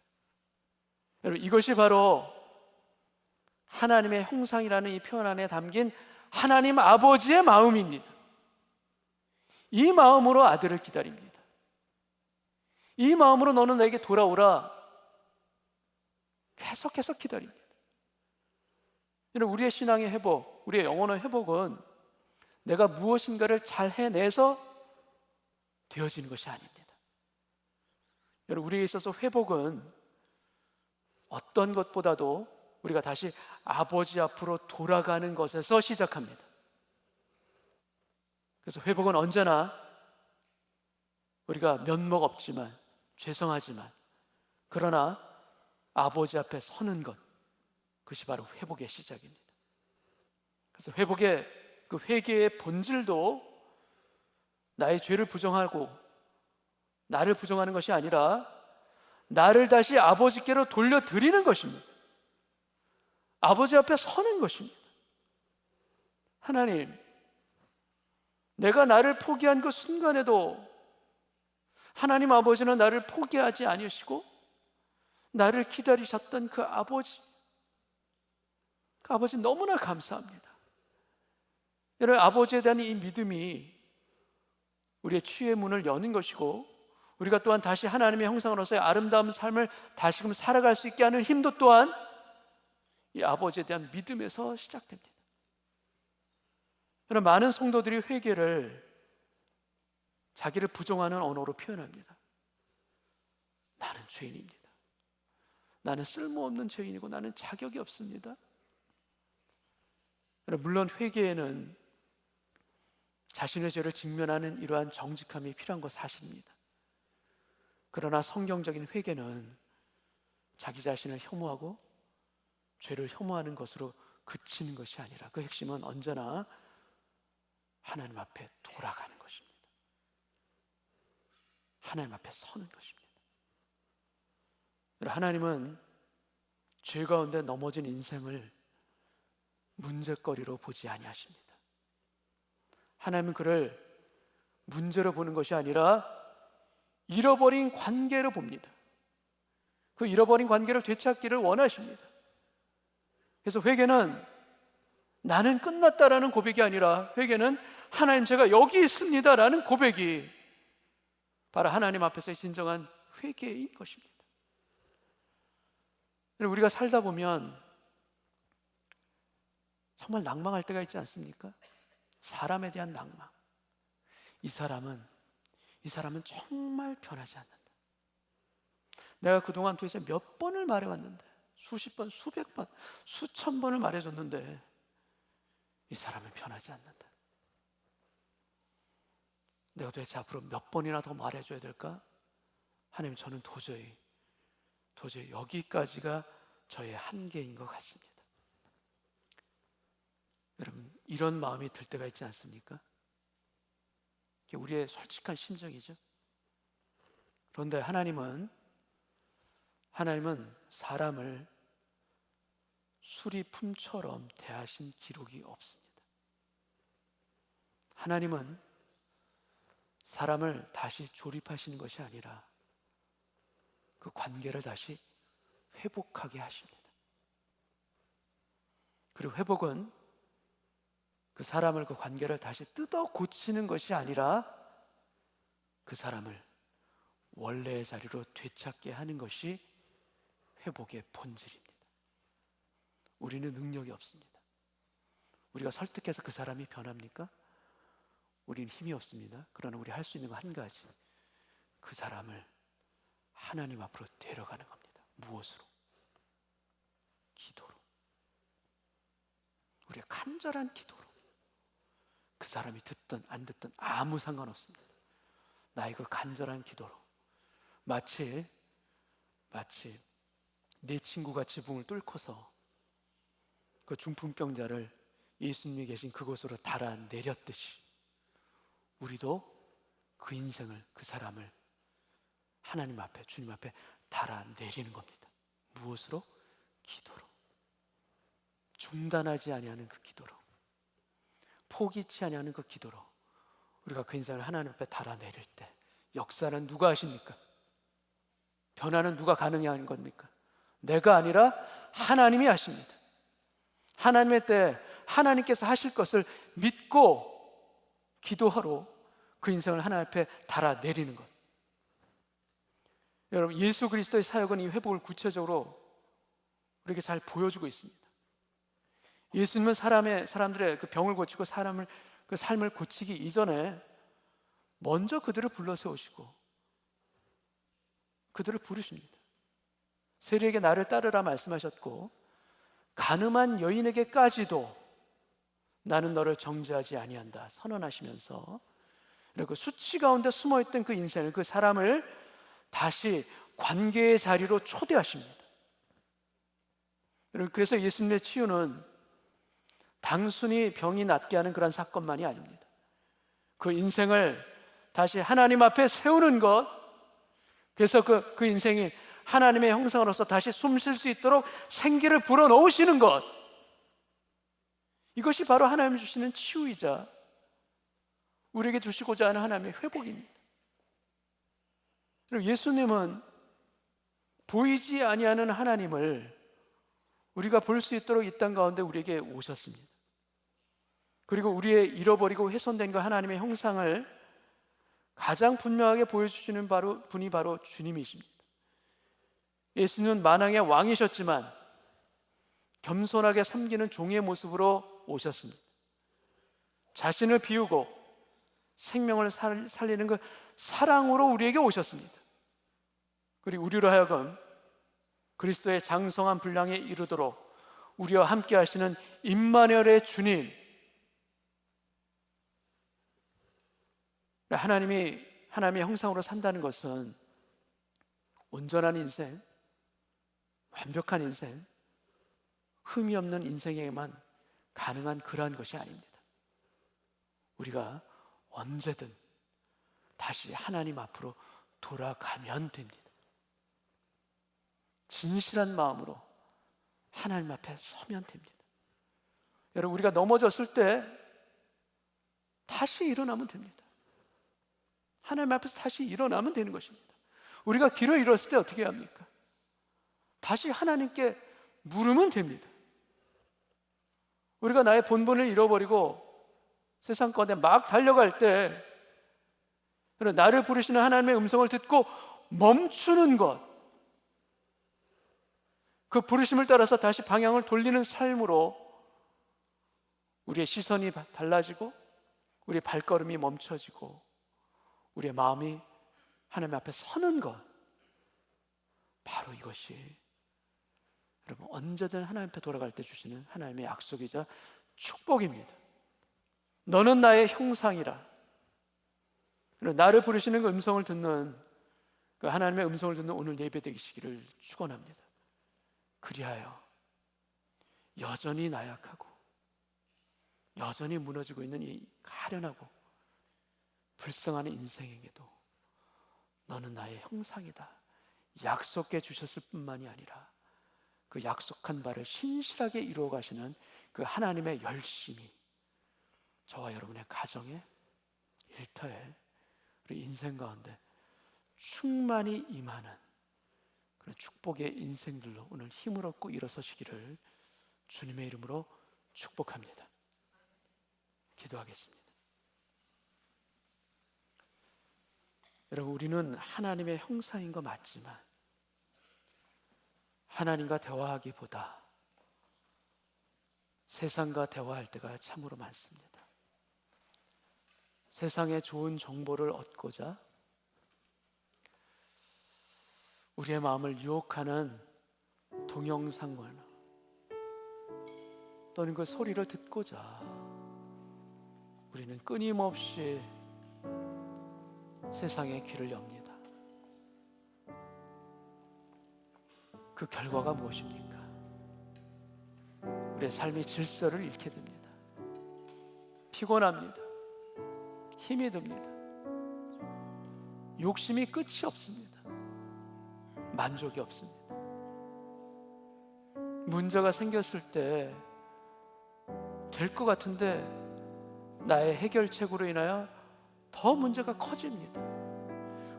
여러분, 이것이 바로 하나님의 형상이라는 이 표현 안에 담긴 하나님 아버지의 마음입니다. 이 마음으로 아들을 기다립니다. 이 마음으로 너는 내게 돌아오라 계속해서 기다립니다. 우리의 신앙의 회복, 우리의 영혼의 회복은 내가 무엇인가를 잘 해내서 되어지는 것이 아닙니다. 여러분, 우리에 있어서 회복은 어떤 것보다도 우리가 다시 아버지 앞으로 돌아가는 것에서 시작합니다. 그래서 회복은 언제나 우리가 면목 없지만, 죄송하지만, 그러나 아버지 앞에 서는 것, 그것이 바로 회복의 시작입니다. 그래서 회복의 그 회개의 본질도 나의 죄를 부정하고 나를 부정하는 것이 아니라 나를 다시 아버지께로 돌려드리는 것입니다. 아버지 앞에 서는 것입니다. 하나님, 내가 나를 포기한 그 순간에도 하나님 아버지는 나를 포기하지 아니하시고 나를 기다리셨던 그 아버지, 그 아버지 너무나 감사합니다. 여러분, 아버지에 대한 이 믿음이 우리의 치유의 문을 여는 것이고, 우리가 또한 다시 하나님의 형상으로서의 아름다운 삶을 다시금 살아갈 수 있게 하는 힘도 또한 이 아버지에 대한 믿음에서 시작됩니다. 여러분, 많은 성도들이 회개를 자기를 부정하는 언어로 표현합니다. 나는 죄인입니다. 나는 쓸모없는 죄인이고 나는 자격이 없습니다. 물론 회개에는 자신의 죄를 직면하는 이러한 정직함이 필요한 것 사실입니다. 그러나 성경적인 회개는 자기 자신을 혐오하고 죄를 혐오하는 것으로 그치는 것이 아니라 그 핵심은 언제나 하나님 앞에 돌아가는 것입니다. 하나님 앞에 서는 것입니다. 하나님은 죄 가운데 넘어진 인생을 문제거리로 보지 아니하십니다. 하나님은 그를 문제로 보는 것이 아니라 잃어버린 관계로 봅니다. 그 잃어버린 관계를 되찾기를 원하십니다. 그래서 회개는 나는 끝났다라는 고백이 아니라 회개는 하나님 제가 여기 있습니다라는 고백이 바로 하나님 앞에서의 진정한 회개인 것입니다. 우리가 살다 보면 정말 낭망할 때가 있지 않습니까? 사람에 대한 낭망. 이 사람은 정말 변하지 않는다. 내가 그동안 도대체 몇 번을 말해왔는데, 수십 번, 수백 번, 수천 번을 말해줬는데 이 사람은 변하지 않는다. 내가 도대체 앞으로 몇 번이나 더 말해줘야 될까? 하나님, 저는 도저히 여기까지가 저의 한계인 것 같습니다. 여러분, 이런 마음이 들 때가 있지 않습니까? 이게 우리의 솔직한 심정이죠. 그런데 하나님은 사람을 수리품처럼 대하신 기록이 없습니다. 하나님은 사람을 다시 조립하시는 것이 아니라 그 관계를 다시 회복하게 하십니다. 그리고 회복은 그 사람을, 그 관계를 다시 뜯어 고치는 것이 아니라 그 사람을 원래의 자리로 되찾게 하는 것이 회복의 본질입니다. 우리는 능력이 없습니다. 우리가 설득해서 그 사람이 변합니까? 우리는 힘이 없습니다. 그러나 우리 할 수 있는 건 한 가지, 그 사람을 하나님 앞으로 데려가는 겁니다. 무엇으로? 기도로. 우리의 간절한 기도로. 그 사람이 듣든 안 듣든 아무 상관없습니다. 나의 그 간절한 기도로. 마치 내 친구가 지붕을 뚫고서 그 중풍병자를 예수님이 계신 그곳으로 달아내렸듯이 우리도 그 인생을, 그 사람을 하나님 앞에, 주님 앞에 달아내리는 겁니다. 무엇으로? 기도로. 중단하지 아니하는 그 기도로, 포기치 아니하는 그 기도로 우리가 그 인생을 하나님 앞에 달아내릴 때 역사는 누가 하십니까? 변화는 누가 가능한 겁니까? 내가 아니라 하나님이 하십니다. 하나님의 때 하나님께서 하실 것을 믿고 기도하러 그 인생을 하나님 앞에 달아내리는 것. 여러분, 예수 그리스도의 사역은 이 회복을 구체적으로 우리에게 잘 보여주고 있습니다. 예수님은 사람들의 그 병을 고치고 그 삶을 고치기 이전에 먼저 그들을 불러 세우시고 그들을 부르십니다. 세리에게 나를 따르라 말씀하셨고 간음한 여인에게까지도 나는 너를 정죄하지 아니한다 선언하시면서 그 수치 가운데 숨어있던 그 인생을, 그 사람을 다시 관계의 자리로 초대하십니다. 그래서 예수님의 치유는 단순히 병이 낫게 하는 그런 사건만이 아닙니다. 그 인생을 다시 하나님 앞에 세우는 것, 그래서 그 인생이 하나님의 형상으로서 다시 숨 쉴 수 있도록 생기를 불어넣으시는 것, 이것이 바로 하나님이 주시는 치유이자 우리에게 주시고자 하는 하나님의 회복입니다. 그리고 예수님은 보이지 아니하는 하나님을 우리가 볼 수 있도록 이 땅 가운데 우리에게 오셨습니다. 그리고 우리의 잃어버리고 훼손된 그 하나님의 형상을 가장 분명하게 보여주시는 분이 바로 주님이십니다. 예수님은 만왕의 왕이셨지만 겸손하게 섬기는 종의 모습으로 오셨습니다. 자신을 비우고 생명을 살리는 그 사랑으로 우리에게 오셨습니다. 그리고 우리로 하여금 그리스도의 장성한 분량에 이르도록 우리와 함께 하시는 임마누엘의 주님, 하나님의 형상으로 산다는 것은 온전한 인생, 완벽한 인생, 흠이 없는 인생에만 가능한 그러한 것이 아닙니다. 우리가 언제든 다시 하나님 앞으로 돌아가면 됩니다. 진실한 마음으로 하나님 앞에 서면 됩니다. 여러분, 우리가 넘어졌을 때 다시 일어나면 됩니다. 하나님 앞에서 다시 일어나면 되는 것입니다. 우리가 길을 잃었을 때 어떻게 합니까? 다시 하나님께 물으면 됩니다. 우리가 나의 본분을 잃어버리고 세상 가운데 막 달려갈 때 나를 부르시는 하나님의 음성을 듣고 멈추는 것, 그 부르심을 따라서 다시 방향을 돌리는 삶으로 우리의 시선이 달라지고 우리의 발걸음이 멈춰지고 우리의 마음이 하나님 앞에 서는 것, 바로 이것이 여러분 언제든 하나님 앞에 돌아갈 때 주시는 하나님의 약속이자 축복입니다. 너는 나의 형상이라. 나를 부르시는 그 음성을 듣는, 그 하나님의 음성을 듣는 오늘 예배 되시기를 축원합니다. 그리하여 여전히 나약하고 여전히 무너지고 있는 이 가련하고 불쌍한 인생에게도 너는 나의 형상이다 약속해 주셨을 뿐만이 아니라 그 약속한 바를 신실하게 이루어 가시는 그 하나님의 열심이 저와 여러분의 가정에, 일터에, 우리 인생 가운데 충만히 임하는 그런 축복의 인생들로 오늘 힘을 얻고 일어서시기를 주님의 이름으로 축복합니다. 기도하겠습니다. 여러분, 우리는 하나님의 형상인 거 맞지만 하나님과 대화하기보다 세상과 대화할 때가 참으로 많습니다. 세상의 좋은 정보를 얻고자 우리의 마음을 유혹하는 동영상을 또는 그 소리를 듣고자 우리는 끊임없이 세상에 귀를 엽니다. 그 결과가 무엇입니까? 우리의 삶의 질서를 잃게 됩니다. 피곤합니다. 힘이 듭니다. 욕심이 끝이 없습니다. 만족이 없습니다. 문제가 생겼을 때 될 것 같은데 나의 해결책으로 인하여 더 문제가 커집니다.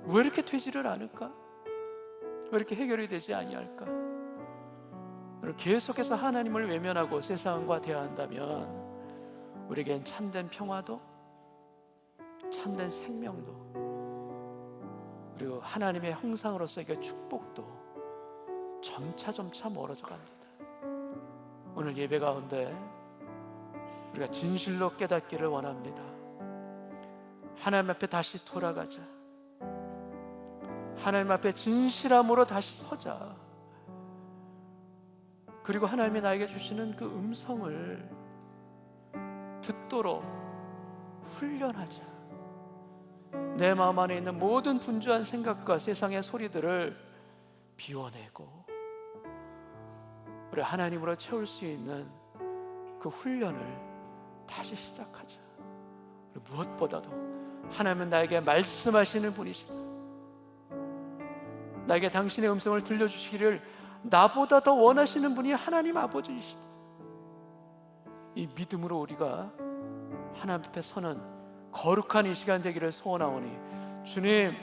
왜 이렇게 되지를 않을까? 왜 이렇게 해결이 되지 아니할까? 계속해서 하나님을 외면하고 세상과 대화한다면 우리에겐 참된 평화도 참된 생명도 그리고 하나님의 형상으로서의 축복도 점차 멀어져 갑니다. 오늘 예배 가운데 우리가 진실로 깨닫기를 원합니다. 하나님 앞에 다시 돌아가자. 하나님 앞에 진실함으로 다시 서자. 그리고 하나님이 나에게 주시는 그 음성을 듣도록 훈련하자. 내 마음 안에 있는 모든 분주한 생각과 세상의 소리들을 비워내고 우리 하나님으로 채울 수 있는 그 훈련을 다시 시작하자. 그리고 무엇보다도 하나님은 나에게 말씀하시는 분이시다. 나에게 당신의 음성을 들려주시기를 나보다 더 원하시는 분이 하나님 아버지이시다. 이 믿음으로 우리가 하나님 앞에 서는 거룩한 이 시간 되기를 소원하오니 주님,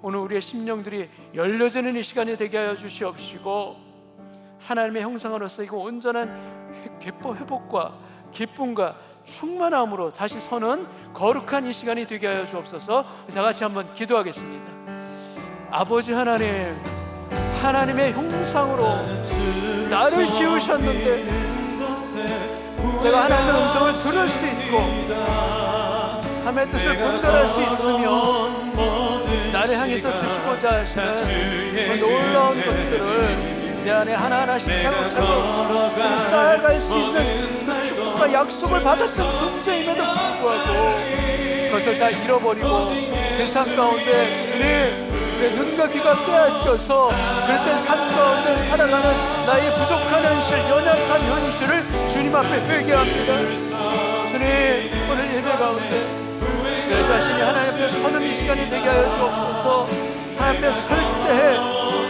오늘 우리의 심령들이 열려지는 이 시간이 되게 하여 주시옵시고 하나님의 형상으로서 이거 온전한 회복과 기쁨과 충만함으로 다시 서는 거룩한 이 시간이 되게 하여 주옵소서. 다 같이 한번 기도하겠습니다. 아버지 하나님, 하나님의 형상으로 나를 지으셨는데 내가 하나님의 음성을 들을 수 있고 하나님의 뜻을 분별할 수 있으며 나를 향해서 주시고자 하시는 그 놀라운 것들을 내 안에 하나하나씩 차곡차곡 쌓아갈 수 있는 그 축복과 약속을 받았던 존재임에도 불구하고 그것을 다 잃어버리고 세상 가운데 내 눈과 귀가 빼앗겨서 그럴 땐 삶 가운데 살아가는 나의 부족한 현실, 연약한 현실을 주님 앞에 회개합니다. 주님, 오늘 예배 가운데 내 자신이 하나님 앞에 서는 이 시간이 되게 하여 주옵소서. 하나님 앞에 설 때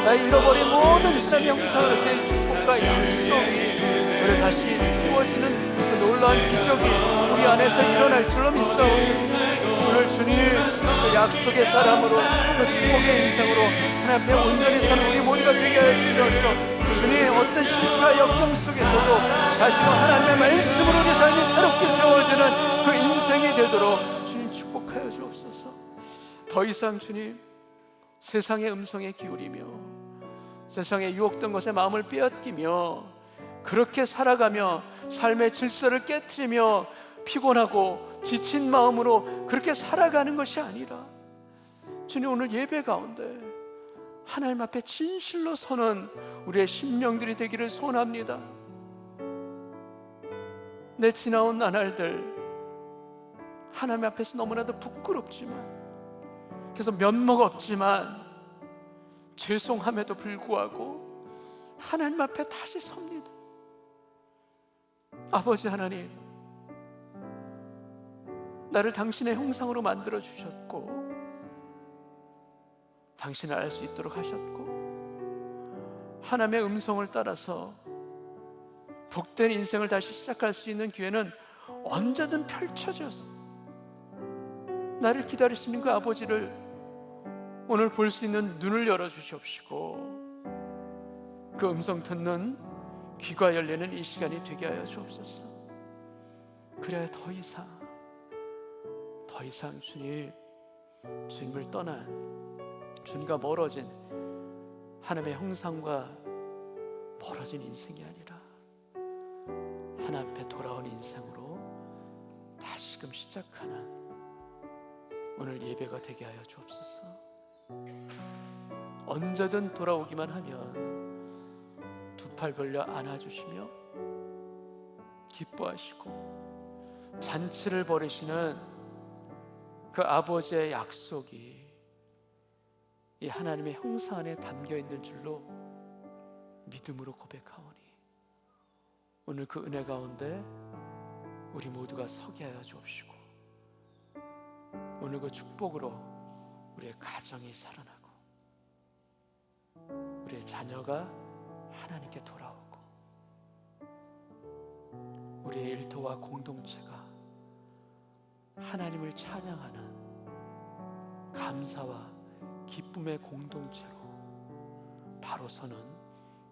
나의 잃어버린 모든 하나님의 형상으로서의 축복과 약속이 우리 다시 세워지는 그 놀라운 기적이 우리 안에서 일어날 줄로 믿사오니 오늘 주님 그 약속의 사람으로 그 축복의 인생으로 하나님 앞에 온전히 사는 우리 모두가 되게 하여 주시옵소서. 주님, 어떤 실패와 역경 속에서도 다시금 하나님의 말씀으로 우리 삶이 새롭게 세워지는 그 인생이 되도록 주님 축복하여 주옵소서. 더 이상 주님 세상의 음성에 기울이며 세상에 유혹된 것에 마음을 빼앗기며 그렇게 살아가며 삶의 질서를 깨트리며 피곤하고 지친 마음으로 그렇게 살아가는 것이 아니라 주님, 오늘 예배 가운데 하나님 앞에 진실로 서는 우리의 심령들이 되기를 소원합니다. 내 지나온 나날들 하나님 앞에서 너무나도 부끄럽지만, 그래서 면목 없지만 죄송함에도 불구하고 하나님 앞에 다시 섭니다. 아버지 하나님, 나를 당신의 형상으로 만들어 주셨고 당신을 알 수 있도록 하셨고 하나님의 음성을 따라서 복된 인생을 다시 시작할 수 있는 기회는 언제든 펼쳐졌어. 나를 기다리시는 그 아버지를 오늘 볼 수 있는 눈을 열어주시옵시고 그 음성 듣는 귀가 열리는 이 시간이 되게 하여 주옵소서. 그래야 더 이상 주님을 떠난 주님과 멀어진 하나님의 형상과 멀어진 인생이 아니라 하나님 앞에 돌아온 인생으로 다시금 시작하는 오늘 예배가 되게 하여 주옵소서. 언제든 돌아오기만 하면 두 팔 벌려 안아주시며 기뻐하시고 잔치를 벌이시는 그 아버지의 약속이 이 하나님의 형상 안에 담겨있는 줄로 믿음으로 고백하오니 오늘 그 은혜 가운데 우리 모두가 서게 하여 주옵시고 오늘 그 축복으로 우리의 가정이 살아나고 우리의 자녀가 하나님께 돌아오고 우리의 일터와 공동체가 하나님을 찬양하는 감사와 기쁨의 공동체로 바로 서는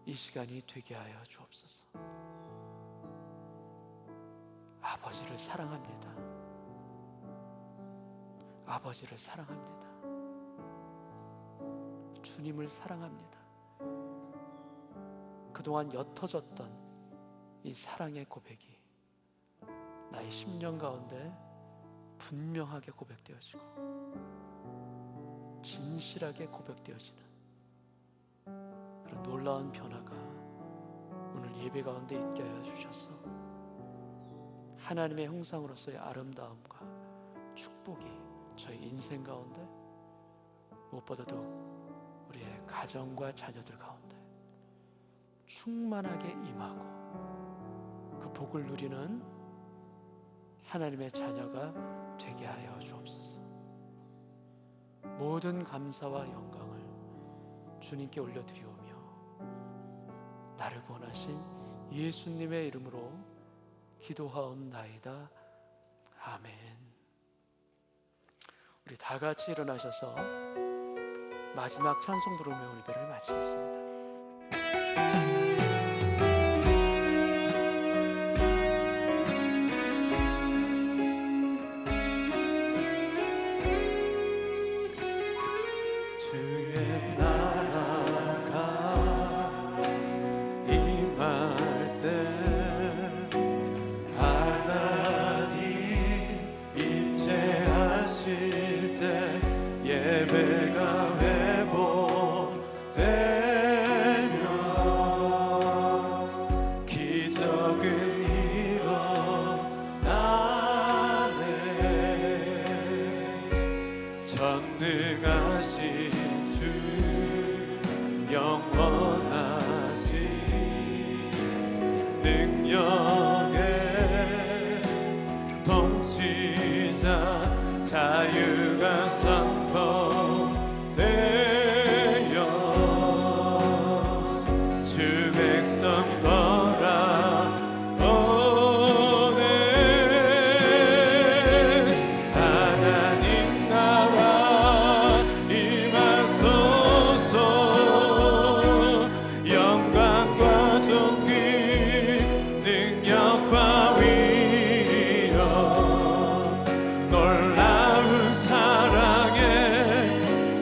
이 시간이 되게 하여 주옵소서. 아버지를 사랑합니다. 아버지를 사랑합니다. 주님을 사랑합니다. 그동안 옅어졌던 이 사랑의 고백이 나의 심령 가운데 분명하게 고백되어지고 진실하게 고백되어지는 그런 놀라운 변화가 오늘 예배 가운데 있게 하여 주셔서 하나님의 형상으로서의 아름다움과 축복이 저희 인생 가운데 무엇보다도 우리의 가정과 자녀들 가운데 충만하게 임하고 그 복을 누리는 하나님의 자녀가 되게 하여 주옵소서. 모든 감사와 영광을 주님께 올려드리오며 나를 구원하신 예수님의 이름으로 기도하옵나이다. 아멘. 우리 다 같이 일어나셔서 마지막 찬송 부르며 우리 예배를 마치겠습니다. 하나님 임재하 전능하신 주 영원하신 능력의 통치자 자유가 선포되어 주 백성 돌아오네. 하나님 나라 임하소서. 영광과 존귀 능력과 위력 놀라운 사랑의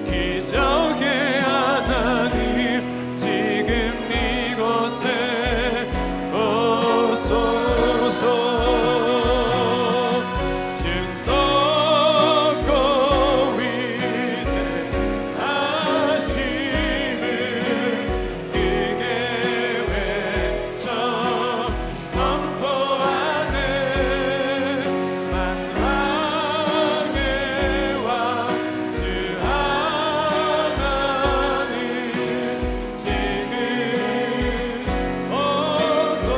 기적의 하나님 지금 이곳에 오소서. 주 높고 위대하심을 크게 외쳐 선포하네. 만왕의 왕 주 하나님 지금 오소서.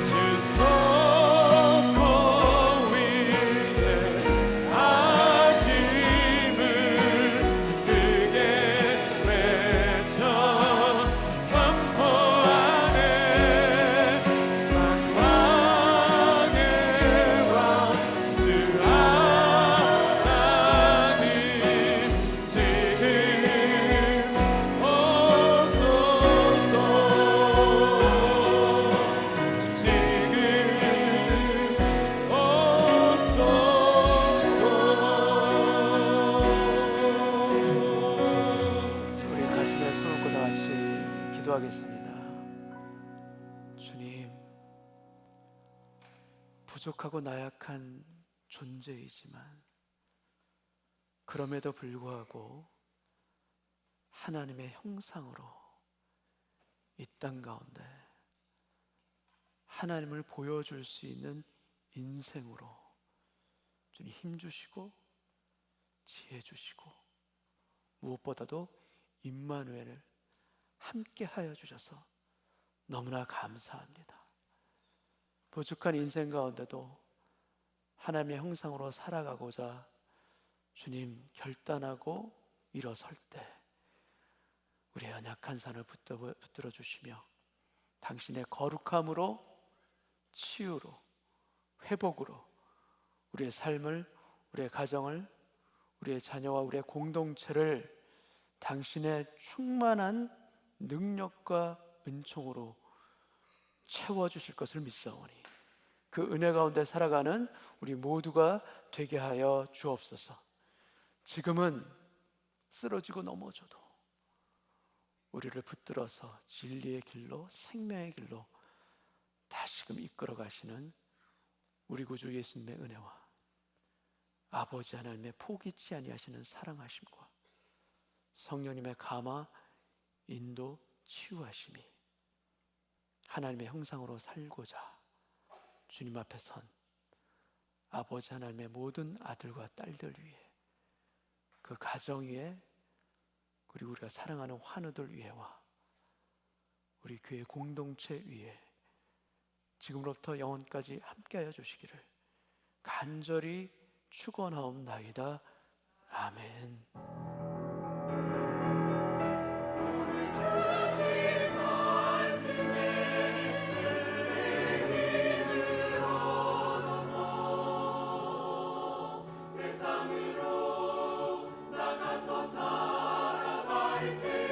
주 높고 위대하심을 크게 외쳐 선포하네. 만왕의 왕 주 하나님 지금 오소서. 우리 가슴에 손을 얹고 다 같이 기도하겠습니다. 주님, 부족하고 나약한 존재이지만 그럼에도 불구하고 하나님의 형상으로 이 땅 가운데 하나님을 보여줄 수 있는 인생으로 주님 힘주시고 지혜 주시고 무엇보다도 임마누엘을 함께 하여 주셔서 너무나 감사합니다. 부족한 인생 가운데도 하나님의 형상으로 살아가고자 주님 결단하고 일어설 때 우리의 연약한 산을 붙들어 주시며 당신의 거룩함으로 치유로 회복으로 우리의 삶을, 우리의 가정을, 우리의 자녀와 우리의 공동체를 당신의 충만한 능력과 은총으로 채워주실 것을 믿사오니 그 은혜 가운데 살아가는 우리 모두가 되게 하여 주옵소서. 지금은 쓰러지고 넘어져도 우리를 붙들어서 진리의 길로, 생명의 길로 다시금 이끌어 가시는 우리 구주 예수님의 은혜와 아버지 하나님의 포기치 아니하시는 사랑하심과 성령님의 감화, 인도, 치유하심이 하나님의 형상으로 살고자 주님 앞에 선 아버지 하나님의 모든 아들과 딸들 위해, 그 가정 위에, 그리고 우리가 사랑하는 환우들 위에와 우리 교회 공동체 위에 지금으로부터 영원까지 함께하여 주시기를 간절히 축원하옵나이다. 아멘. 세상으로 나가서 살아갈 때